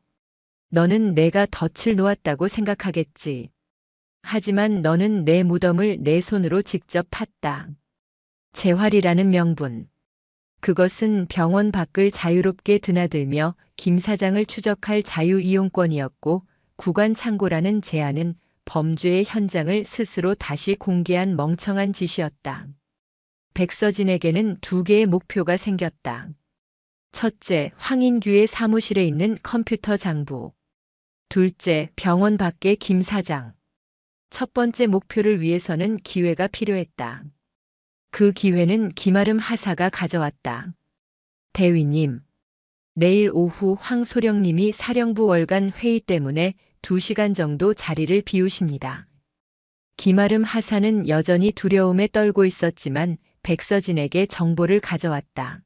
너는 내가 덫을 놓았다고 생각하겠지. 하지만 너는 내 무덤을 내 손으로 직접 팠다. 재활이라는 명분. 그것은 병원 밖을 자유롭게 드나들며 김 사장을 추적할 자유이용권이었고, 구간 창고라는 제안은 범죄의 현장을 스스로 다시 공개한 멍청한 짓이었다. 백서진에게는 두 개의 목표가 생겼다. 첫째, 황인규의 사무실에 있는 컴퓨터 장부. 둘째, 병원 밖의 김 사장. 첫 번째 목표를 위해서는 기회가 필요했다. 그 기회는 김아름 하사가 가져왔다. 대위님, 내일 오후 황소령님이 사령부 월간 회의 때문에 2시간 정도 자리를 비우십니다. 김아름 하사는 여전히 두려움에 떨고 있었지만 백서진에게 정보를 가져왔다.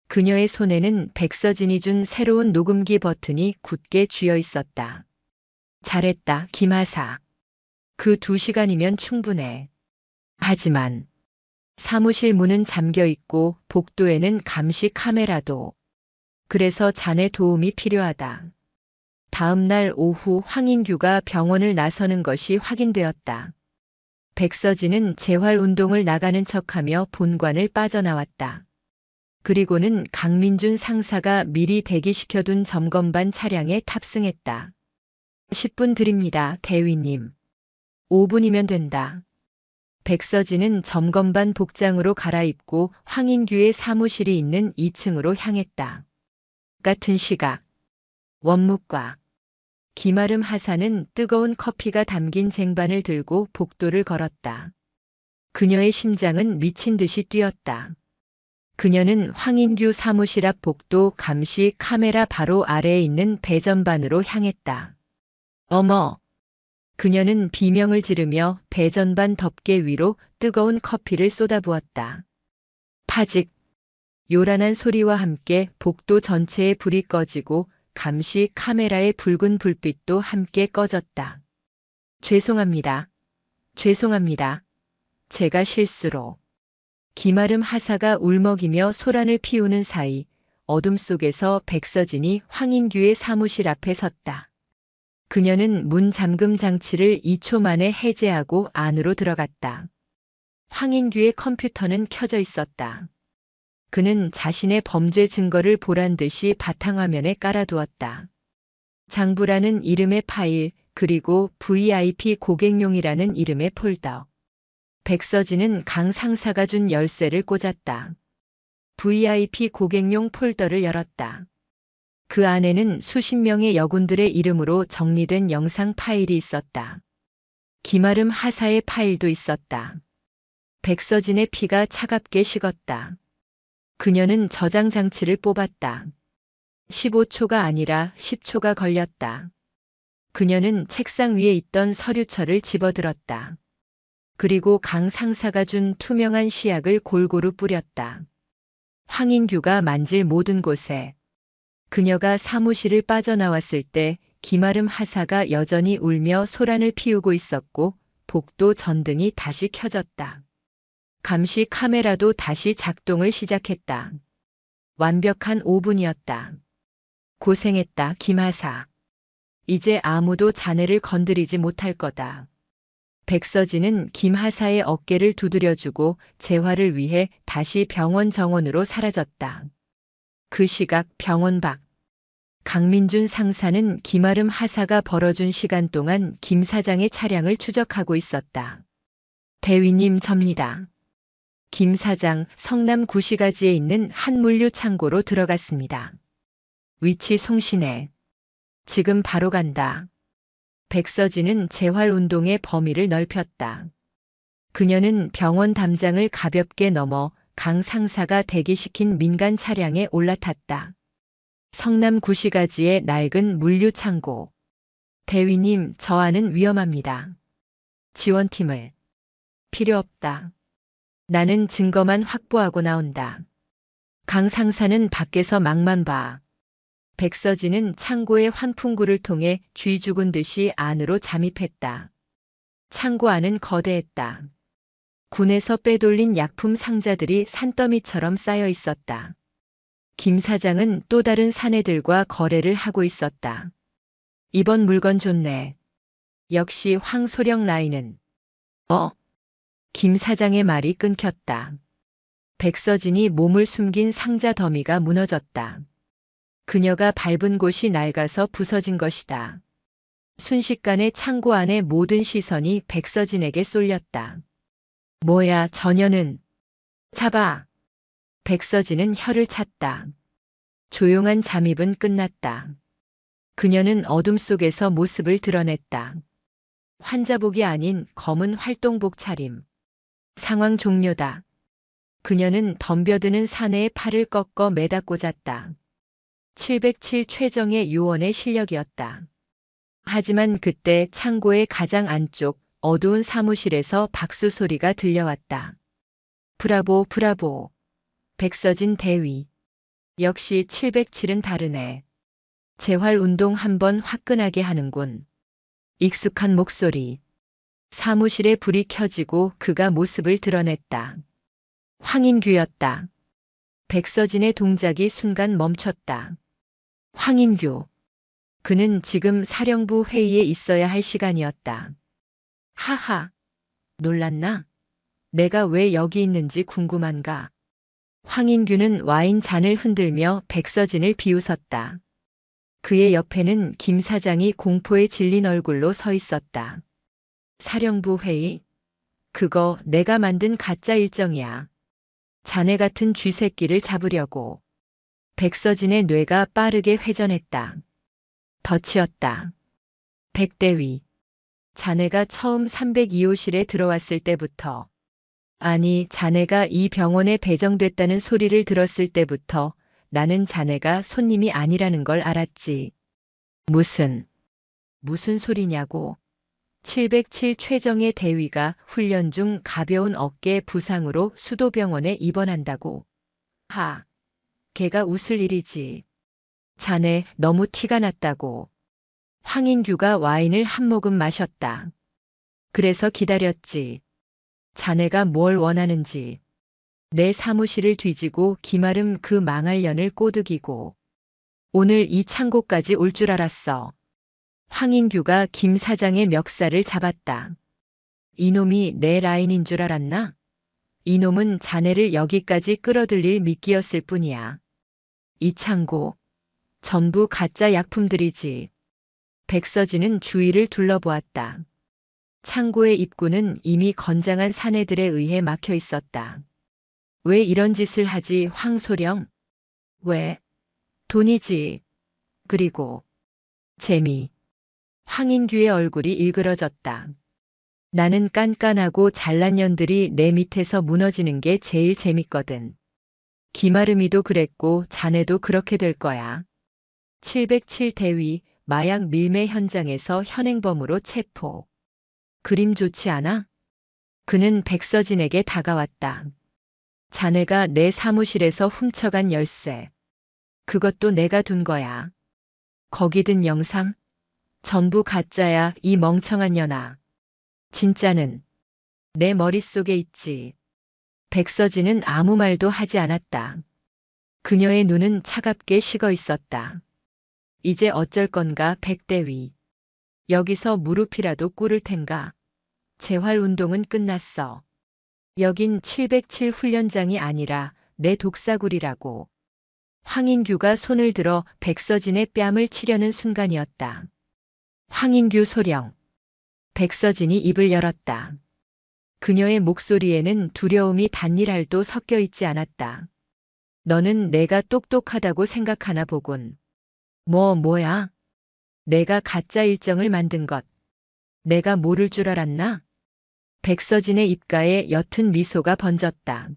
그녀의 손에는 백서진이 준 새로운 녹음기 버튼이 굳게 쥐어 있었다. 잘했다, 김하사. 그 2시간이면 충분해. 하지만 사무실 문은 잠겨 있고 복도에는 감시 카메라도. 그래서 자네 도움이 필요하다. 다음 날 오후 황인규가 병원을 나서는 것이 확인되었다. 백서진은 재활운동을 나가는 척하며 본관을 빠져나왔다. 그리고는 강민준 상사가 미리 대기시켜둔 점검반 차량에 탑승했다. 10분 드립니다, 대위님. 5분이면 된다. 백서진은 점검반 복장으로 갈아입고 황인규의 사무실이 있는 2층으로 향했다. 같은 시각, 원무과. 김아름 하사는 뜨거운 커피가 담긴 쟁반을 들고 복도를 걸었다. 그녀의 심장은 미친 듯이 뛰었다. 그녀는 황인규 사무실 앞 복도 감시 카메라 바로 아래에 있는 배전반으로 향했다. 어머! 그녀는 비명을 지르며 배전반 덮개 위로 뜨거운 커피를 쏟아부었다. 파직! 요란한 소리와 함께 복도 전체에 불이 꺼지고 감시 카메라의 붉은 불빛도 함께 꺼졌다. 죄송합니다. 죄송합니다. 제가 실수로. 김아름 하사가 울먹이며 소란을 피우는 사이 어둠 속에서 백서진이 황인규의 사무실 앞에 섰다. 그녀는 문 잠금 장치를 2초 만에 해제하고 안으로 들어갔다. 황인규의 컴퓨터는 켜져 있었다. 그는 자신의 범죄 증거를 보란 듯이 바탕화면에 깔아두었다. 장부라는 이름의 파일, 그리고 VIP 고객용이라는 이름의 폴더. 백서진은 강 상사가 준 열쇠를 꽂았다. VIP 고객용 폴더를 열었다. 그 안에는 수십 명의 여군들의 이름으로 정리된 영상 파일이 있었다. 김아름 하사의 파일도 있었다. 백서진의 피가 차갑게 식었다. 그녀는 저장 장치를 뽑았다. 15초가 아니라 10초가 걸렸다. 그녀는 책상 위에 있던 서류철을 집어들었다. 그리고 강 상사가 준 투명한 시약을 골고루 뿌렸다. 황인규가 만질 모든 곳에. 그녀가 사무실을 빠져나왔을 때 김아름 하사가 여전히 울며 소란을 피우고 있었고 복도 전등이 다시 켜졌다. 감시 카메라도 다시 작동을 시작했다. 완벽한 5분이었다. 고생했다, 김하사. 이제 아무도 자네를 건드리지 못할 거다. 백서진은 김하사의 어깨를 두드려주고 재활을 위해 다시 병원 정원으로 사라졌다. 그 시각 병원 밖. 강민준 상사는 김아름 하사가 벌어준 시간 동안 김 사장의 차량을 추적하고 있었다. 대위님, 접니다. 김 사장 성남 구시가지에 있는 한 물류 창고로 들어갔습니다. 위치 송신해. 지금 바로 간다. 백서진은 재활운동의 범위를 넓혔다. 그녀는 병원 담장을 가볍게 넘어 강 상사가 대기시킨 민간 차량에 올라탔다. 성남 구시가지의 낡은 물류 창고. 대위님, 저 안은 위험합니다. 지원팀을. 필요 없다. 나는 증거만 확보하고 나온다. 강 상사는 밖에서 막만 봐. 백서진은 창고의 환풍구를 통해 쥐 죽은 듯이 안으로 잠입했다. 창고 안은 거대했다. 군에서 빼돌린 약품 상자들이 산더미처럼 쌓여 있었다. 김 사장은 또 다른 사내들과 거래를 하고 있었다. 이번 물건 좋네. 역시 황소령 라인은. 김 사장의 말이 끊겼다. 백서진이 몸을 숨긴 상자 더미가 무너졌다. 그녀가 밟은 곳이 낡아서 부서진 것이다. 순식간에 창고 안의 모든 시선이 백서진에게 쏠렸다. 뭐야, 저녀는. 잡아. 백서진은 혀를 찼다. 조용한 잠입은 끝났다. 그녀는 어둠 속에서 모습을 드러냈다. 환자복이 아닌 검은 활동복 차림. 상황 종료다. 그녀는 덤벼드는 사내의 팔을 꺾어 매다 꽂았다. 707 최정의 요원의 실력이었다. 하지만 그때 창고의 가장 안쪽 어두운 사무실에서 박수 소리가 들려왔다. 브라보, 브라보. 백서진 대위. 역시 707은 다르네. 재활운동 한번 화끈하게 하는군. 익숙한 목소리. 사무실에 불이 켜지고 그가 모습을 드러냈다. 황인규였다. 백서진의 동작이 순간 멈췄다. 황인규. 그는 지금 사령부 회의에 있어야 할 시간이었다. 하하. 놀랐나? 내가 왜 여기 있는지 궁금한가? 황인규는 와인 잔을 흔들며 백서진을 비웃었다. 그의 옆에는 김 사장이 공포에 질린 얼굴로 서 있었다. 사령부 회의? 그거 내가 만든 가짜 일정이야. 자네 같은 쥐새끼를 잡으려고. 백서진의 뇌가 빠르게 회전했다. 덧치었다. 백대위. 자네가 처음 302호실에 들어왔을 때부터, 아니, 자네가 이 병원에 배정됐다는 소리를 들었을 때부터 나는 자네가 손님이 아니라는 걸 알았지. 무슨 소리냐고. 707 최정의 대위가 훈련 중 가벼운 어깨 부상으로 수도병원에 입원한다고. 걔가 웃을 일이지. 자네 너무 티가 났다고. 황인규가 와인을 한 모금 마셨다. 그래서 기다렸지. 자네가 뭘 원하는지. 내 사무실을 뒤지고 기마름 그 망할 년을 꼬드기고. 오늘 이 창고까지 올 줄 알았어. 황인규가 김 사장의 멱살을 잡았다. 이놈이 내 라인인 줄 알았나? 이놈은 자네를 여기까지 끌어들일 미끼였을 뿐이야. 이 창고. 전부 가짜 약품들이지. 백서진은 주위를 둘러보았다. 창고의 입구는 이미 건장한 사내들에 의해 막혀 있었다. 왜 이런 짓을 하지, 황소령? 왜? 돈이지. 그리고 재미. 황인규의 얼굴이 일그러졌다. 나는 깐깐하고 잘난 년들이 내 밑에서 무너지는 게 제일 재밌거든. 김아름이도 그랬고 자네도 그렇게 될 거야. 707 대위 마약 밀매 현장에서 현행범으로 체포. 그림 좋지 않아? 그는 백서진에게 다가왔다. 자네가 내 사무실에서 훔쳐간 열쇠. 그것도 내가 둔 거야. 거기 든 영상? 전부 가짜야, 이 멍청한 년아. 진짜는 내 머릿속에 있지. 백서진은 아무 말도 하지 않았다. 그녀의 눈은 차갑게 식어 있었다. 이제 어쩔 건가, 백대위. 여기서 무릎이라도 꿇을 텐가. 재활운동은 끝났어. 여긴 707 훈련장이 아니라 내 독사굴이라고. 황인규가 손을 들어 백서진의 뺨을 치려는 순간이었다. 황인규 소령. 백서진이 입을 열었다. 그녀의 목소리에는 두려움이 단일알도 섞여 있지 않았다. 너는 내가 똑똑하다고 생각하나 보군. 뭐야? 내가 가짜 일정을 만든 것. 내가 모를 줄 알았나? 백서진의 입가에 옅은 미소가 번졌다.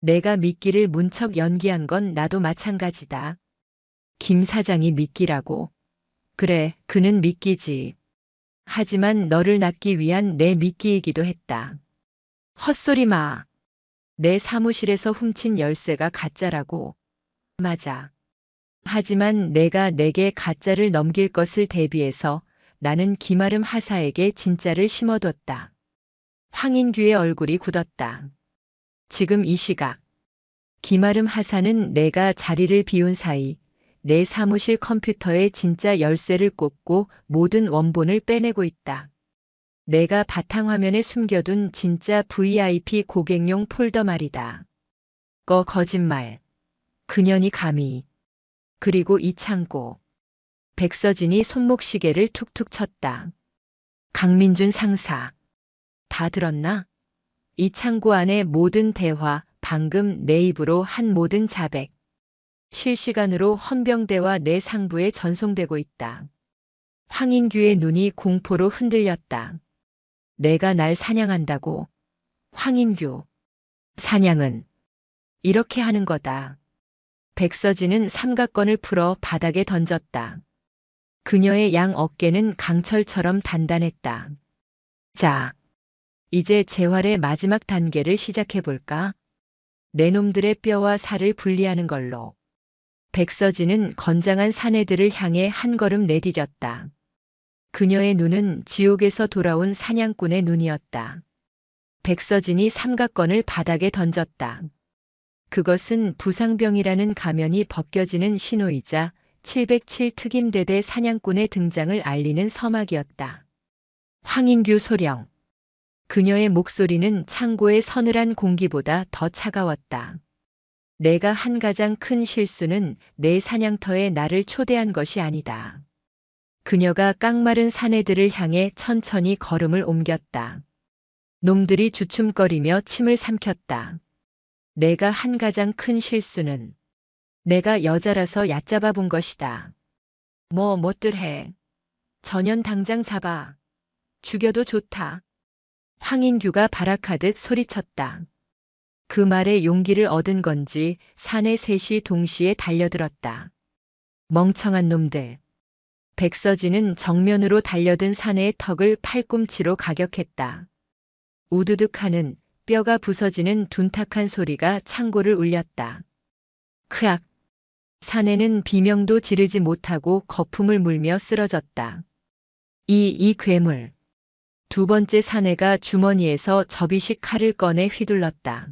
내가 미끼를 문척 연기한 건 나도 마찬가지다. 김 사장이 미끼라고. 그래, 그는 미끼지. 하지만 너를 낳기 위한 내 미끼이기도 했다. 헛소리 마. 내 사무실에서 훔친 열쇠가 가짜라고. 맞아. 하지만 내가 내게 가짜를 넘길 것을 대비해서 나는 김아름 하사에게 진짜를 심어뒀다. 황인규의 얼굴이 굳었다. 지금 이 시각. 김아름 하사는 내가 자리를 비운 사이 내 사무실 컴퓨터에 진짜 열쇠를 꽂고 모든 원본을 빼내고 있다. 내가 바탕화면에 숨겨둔 진짜 VIP 고객용 폴더 말이다. 거짓말. 그년이 감히. 그리고 이 창고. 백서진이 손목시계를 툭툭 쳤다. 강민준 상사. 다 들었나? 이 창고 안의 모든 대화, 방금 내 입으로 한 모든 자백. 실시간으로 헌병대와 내 상부에 전송되고 있다. 황인규의 눈이 공포로 흔들렸다. 내가 날 사냥한다고. 황인규. 사냥은 이렇게 하는 거다. 백서진은 삼각건을 풀어 바닥에 던졌다. 그녀의 양 어깨는 강철처럼 단단했다. 자, 이제 재활의 마지막 단계를 시작해볼까? 내 놈들의 뼈와 살을 분리하는 걸로. 백서진은 건장한 사내들을 향해 한 걸음 내디뎠다. 그녀의 눈은 지옥에서 돌아온 사냥꾼의 눈이었다. 백서진이 삼각건을 바닥에 던졌다. 그것은 부상병이라는 가면이 벗겨지는 신호이자 707 특임대대 사냥꾼의 등장을 알리는 서막이었다. 황인규 소령. 그녀의 목소리는 창고의 서늘한 공기보다 더 차가웠다. 내가 한 가장 큰 실수는 내 사냥터에 나를 초대한 것이 아니다. 그녀가 깡마른 사내들을 향해 천천히 걸음을 옮겼다. 놈들이 주춤거리며 침을 삼켰다. 내가 한 가장 큰 실수는 내가 여자라서 얕잡아 본 것이다. 뭐들 해. 전현 당장 잡아. 죽여도 좋다. 황인규가 발악하듯 소리쳤다. 그 말에 용기를 얻은 건지 사내 셋이 동시에 달려들었다. 멍청한 놈들. 백서진은 정면으로 달려든 사내의 턱을 팔꿈치로 가격했다. 우두둑하는 뼈가 부서지는 둔탁한 소리가 창고를 울렸다. 크악. 사내는 비명도 지르지 못하고 거품을 물며 쓰러졌다. 이 괴물. 두 번째 사내가 주머니에서 접이식 칼을 꺼내 휘둘렀다.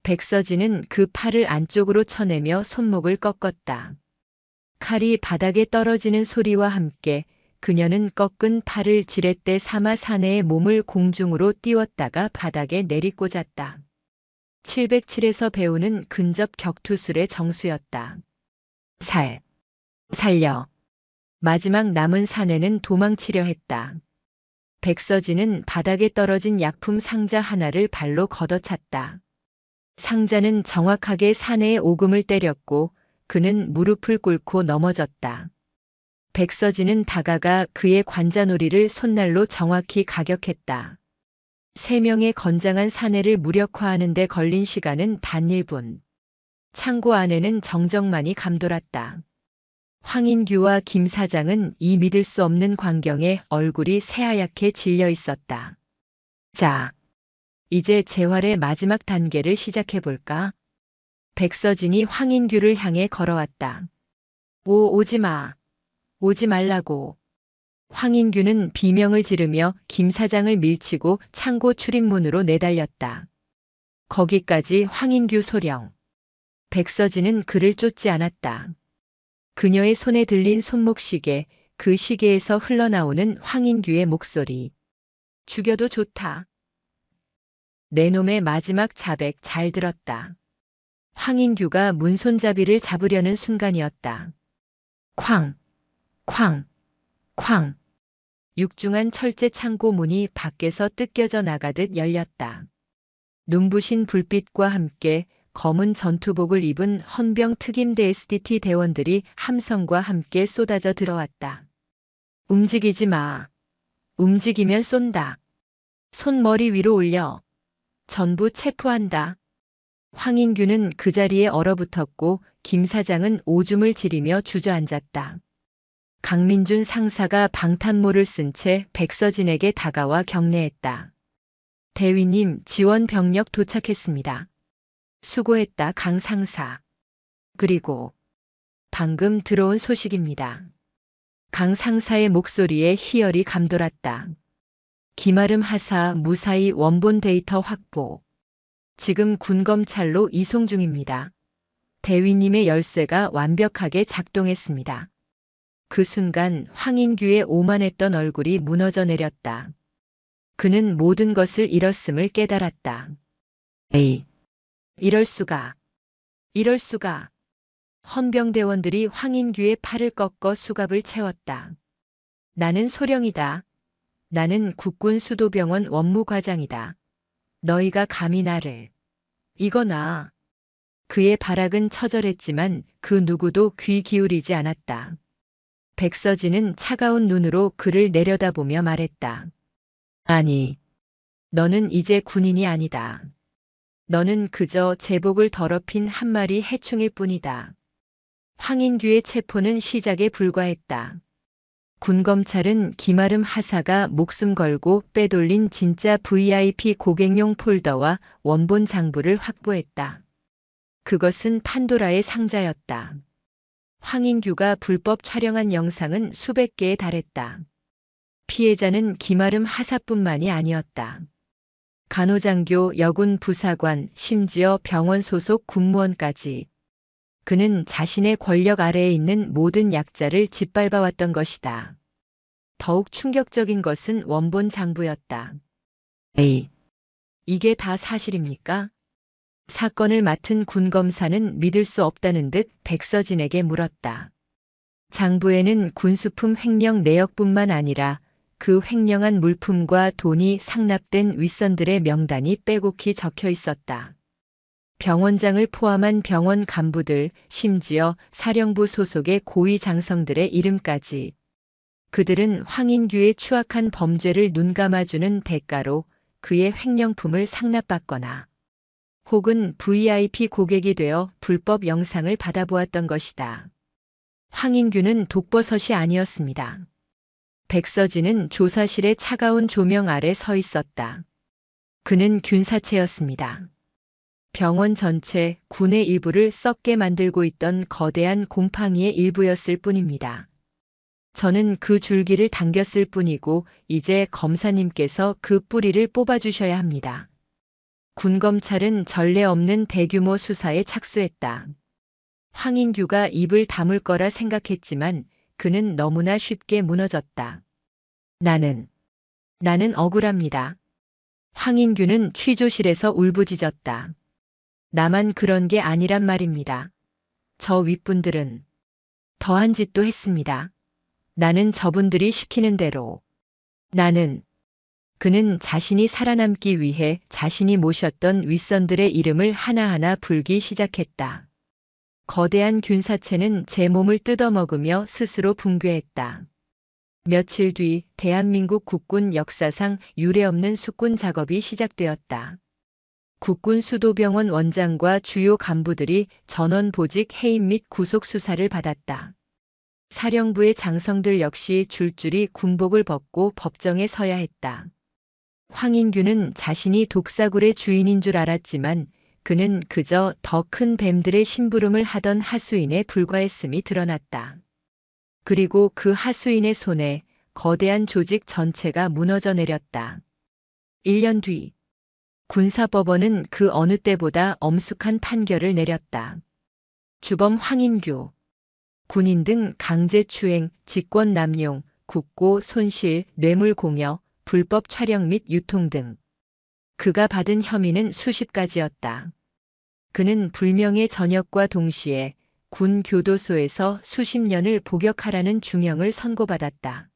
백서진은 그 팔을 안쪽으로 쳐내며 손목을 꺾었다. 칼이 바닥에 떨어지는 소리와 함께 그녀는 꺾은 팔을 지렛대 삼아 사내의 몸을 공중으로 띄웠다가 바닥에 내리꽂았다. 707에서 배우는 근접 격투술의 정수였다. 살려. 마지막 남은 사내는 도망치려 했다. 백서진은 바닥에 떨어진 약품 상자 하나를 발로 걷어찼다. 상자는 정확하게 사내의 오금을 때렸고 그는 무릎을 꿇고 넘어졌다. 백서진은 다가가 그의 관자놀이를 손날로 정확히 가격했다. 3명의 건장한 사내를 무력화하는 데 걸린 시간은 단 1분. 창고 안에는 정적만이 감돌았다. 황인규와 김 사장은 이 믿을 수 없는 광경에 얼굴이 새하얗게 질려 있었다. 자, 이제 재활의 마지막 단계를 시작해볼까? 백서진이 황인규를 향해 걸어왔다. 오지 마. 오지 말라고. 황인규는 비명을 지르며 김 사장을 밀치고 창고 출입문으로 내달렸다. 거기까지 황인규 소령. 백서진은 그를 쫓지 않았다. 그녀의 손에 들린 손목시계, 그 시계에서 흘러나오는 황인규의 목소리. 죽여도 좋다. 내 놈의 마지막 자백 잘 들었다. 황인규가 문손잡이를 잡으려는 순간이었다. 쾅, 쾅, 쾅. 육중한 철제 창고 문이 밖에서 뜯겨져 나가듯 열렸다. 눈부신 불빛과 함께 검은 전투복을 입은 헌병 특임대 SDT 대원들이 함성과 함께 쏟아져 들어왔다. 움직이지 마. 움직이면 쏜다. 손 머리 위로 올려. 전부 체포한다. 황인규는 그 자리에 얼어붙었고 김 사장은 오줌을 지리며 주저앉았다. 강민준 상사가 방탄모를 쓴 채 백서진에게 다가와 경례했다. 대위님, 지원 병력 도착했습니다. 수고했다, 강 상사. 그리고 방금 들어온 소식입니다. 강 상사의 목소리에 희열이 감돌았다. 김아름 하사 무사히 원본 데이터 확보. 지금 군검찰로 이송 중입니다. 대위님의 열쇠가 완벽하게 작동했습니다. 그 순간 황인규의 오만했던 얼굴이 무너져 내렸다. 그는 모든 것을 잃었음을 깨달았다. 에이, 이럴 수가. 이럴 수가. 헌병대원들이 황인규의 팔을 꺾어 수갑을 채웠다. 나는 소령이다. 나는 국군수도병원 원무과장이다. 너희가 감히 나를. 이거나. 그의 발악은 처절했지만 그 누구도 귀 기울이지 않았다. 백서진은 차가운 눈으로 그를 내려다보며 말했다. 아니, 너는 이제 군인이 아니다. 너는 그저 제복을 더럽힌 한 마리 해충일 뿐이다. 황인규의 체포는 시작에 불과했다. 군검찰은 김아름 하사가 목숨 걸고 빼돌린 진짜 VIP 고객용 폴더와 원본 장부를 확보했다. 그것은 판도라의 상자였다. 황인규가 불법 촬영한 영상은 수백 개에 달했다. 피해자는 김아름 하사뿐만이 아니었다. 간호장교, 여군 부사관, 심지어 병원 소속 군무원까지. 그는 자신의 권력 아래에 있는 모든 약자를 짓밟아왔던 것이다. 더욱 충격적인 것은 원본 장부였다. 에이, 이게 다 사실입니까? 사건을 맡은 군검사는 믿을 수 없다는 듯 백서진에게 물었다. 장부에는 군수품 횡령 내역뿐만 아니라 그 횡령한 물품과 돈이 상납된 윗선들의 명단이 빼곡히 적혀 있었다. 병원장을 포함한 병원 간부들, 심지어 사령부 소속의 고위 장성들의 이름까지. 그들은 황인규의 추악한 범죄를 눈감아주는 대가로 그의 횡령품을 상납받거나 혹은 VIP 고객이 되어 불법 영상을 받아보았던 것이다. 황인규는 독버섯이 아니었습니다. 백서진은 조사실의 차가운 조명 아래 서 있었다. 그는 균사체였습니다. 병원 전체, 군의 일부를 썩게 만들고 있던 거대한 곰팡이의 일부였을 뿐입니다. 저는 그 줄기를 당겼을 뿐이고 이제 검사님께서 그 뿌리를 뽑아주셔야 합니다. 군검찰은 전례 없는 대규모 수사에 착수했다. 황인규가 입을 다물 거라 생각했지만 그는 너무나 쉽게 무너졌다. 나는 억울합니다. 황인규는 취조실에서 울부짖었다. 나만 그런 게 아니란 말입니다. 저 윗분들은 더한 짓도 했습니다. 나는 저분들이 시키는 대로. 그는 자신이 살아남기 위해 자신이 모셨던 윗선들의 이름을 하나하나 불기 시작했다. 거대한 균사체는 제 몸을 뜯어먹으며 스스로 붕괴했다. 며칠 뒤 대한민국 국군 역사상 유례없는 숙군 작업이 시작되었다. 국군 수도병원 원장과 주요 간부들이 전원 보직 해임 및 구속 수사를 받았다. 사령부의 장성들 역시 줄줄이 군복을 벗고 법정에 서야 했다. 황인규는 자신이 독사굴의 주인인 줄 알았지만 그는 그저 더 큰 뱀들의 심부름을 하던 하수인에 불과했음이 드러났다. 그리고 그 하수인의 손에 거대한 조직 전체가 무너져 내렸다. 1년 뒤 군사법원은 그 어느 때보다 엄숙한 판결을 내렸다. 주범 황인규, 군인 등 강제추행, 직권남용, 국고 손실, 뇌물공여, 불법 촬영 및 유통 등. 그가 받은 혐의는 수십 가지였다. 그는 불명예 전역과 동시에 군 교도소에서 수십 년을 복역하라는 중형을 선고받았다.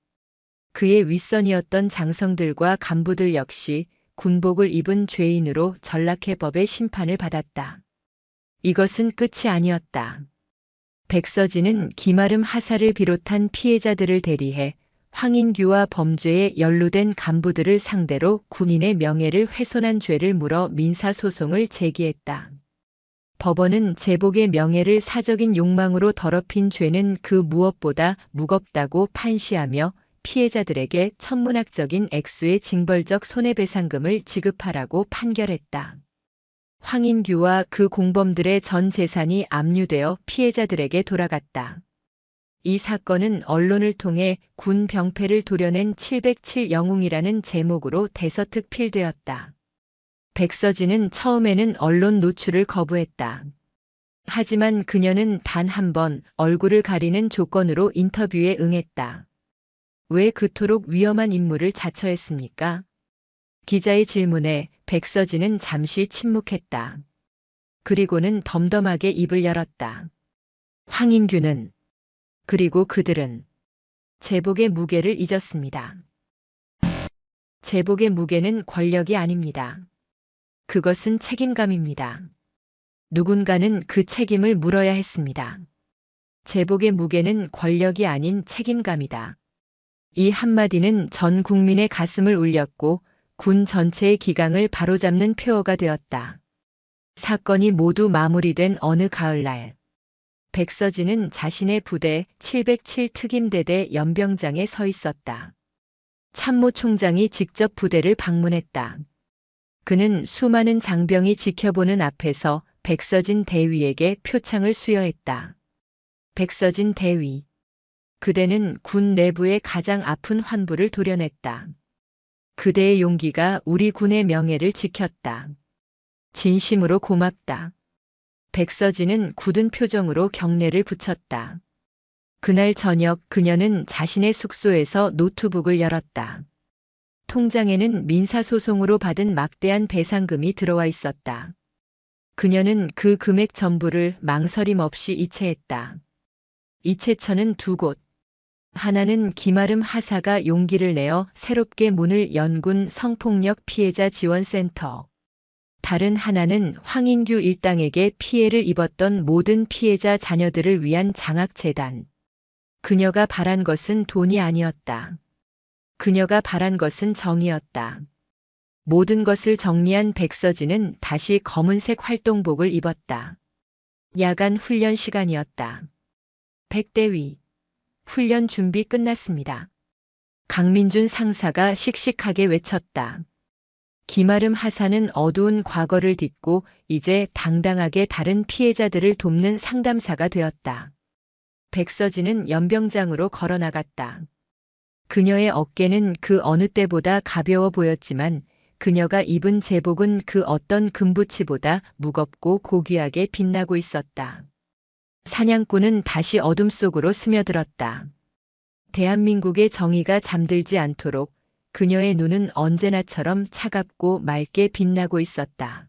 그의 윗선이었던 장성들과 간부들 역시 군복을 입은 죄인으로 전락해법의 심판을 받았다. 이것은 끝이 아니었다. 백서진은 기마름 하사를 비롯한 피해자들을 대리해 황인규와 범죄에 연루된 간부들을 상대로 군인의 명예를 훼손한 죄를 물어 민사소송을 제기했다. 법원은 제복의 명예를 사적인 욕망으로 더럽힌 죄는 그 무엇보다 무겁다고 판시하며 피해자들에게 천문학적인 액수의 징벌적 손해배상금을 지급하라고 판결했다. 황인규와 그 공범들의 전 재산이 압류되어 피해자들에게 돌아갔다. 이 사건은 언론을 통해 군 병폐를 도려낸 707 영웅이라는 제목으로 대서특필되었다. 백서진은 처음에는 언론 노출을 거부했다. 하지만 그녀는 단 한 번 얼굴을 가리는 조건으로 인터뷰에 응했다. 왜 그토록 위험한 인물을 자처했습니까? 기자의 질문에 백서진은 잠시 침묵했다. 그리고는 덤덤하게 입을 열었다. 황인규는, 그리고 그들은 제복의 무게를 잊었습니다. 제복의 무게는 권력이 아닙니다. 그것은 책임감입니다. 누군가는 그 책임을 물어야 했습니다. 제복의 무게는 권력이 아닌 책임감이다. 이 한마디는 전 국민의 가슴을 울렸고 군 전체의 기강을 바로잡는 표어가 되었다. 사건이 모두 마무리된 어느 가을날, 백서진은 자신의 부대 707 특임대대 연병장에 서 있었다. 참모총장이 직접 부대를 방문했다. 그는 수많은 장병이 지켜보는 앞에서 백서진 대위에게 표창을 수여했다. 백서진 대위. 그대는 군 내부의 가장 아픈 환부를 도려냈다. 그대의 용기가 우리 군의 명예를 지켰다. 진심으로 고맙다. 백서진은 굳은 표정으로 경례를 붙였다. 그날 저녁 그녀는 자신의 숙소에서 노트북을 열었다. 통장에는 민사소송으로 받은 막대한 배상금이 들어와 있었다. 그녀는 그 금액 전부를 망설임 없이 이체했다. 이체처는 두 곳. 하나는 기마름 하사가 용기를 내어 새롭게 문을 연 군 성폭력 피해자 지원센터. 다른 하나는 황인규 일당에게 피해를 입었던 모든 피해자 자녀들을 위한 장학재단. 그녀가 바란 것은 돈이 아니었다. 그녀가 바란 것은 정의였다. 모든 것을 정리한 백서진은 다시 검은색 활동복을 입었다. 야간 훈련 시간이었다. 백대위. 훈련 준비 끝났습니다. 강민준 상사가 씩씩하게 외쳤다. 기마름 하사는 어두운 과거를 딛고 이제 당당하게 다른 피해자들을 돕는 상담사가 되었다. 백서진은 연병장으로 걸어나갔다. 그녀의 어깨는 그 어느 때보다 가벼워 보였지만 그녀가 입은 제복은 그 어떤 금부치보다 무겁고 고귀하게 빛나고 있었다. 사냥꾼은 다시 어둠 속으로 스며들었다. 대한민국의 정의가 잠들지 않도록 그녀의 눈은 언제나처럼 차갑고 맑게 빛나고 있었다.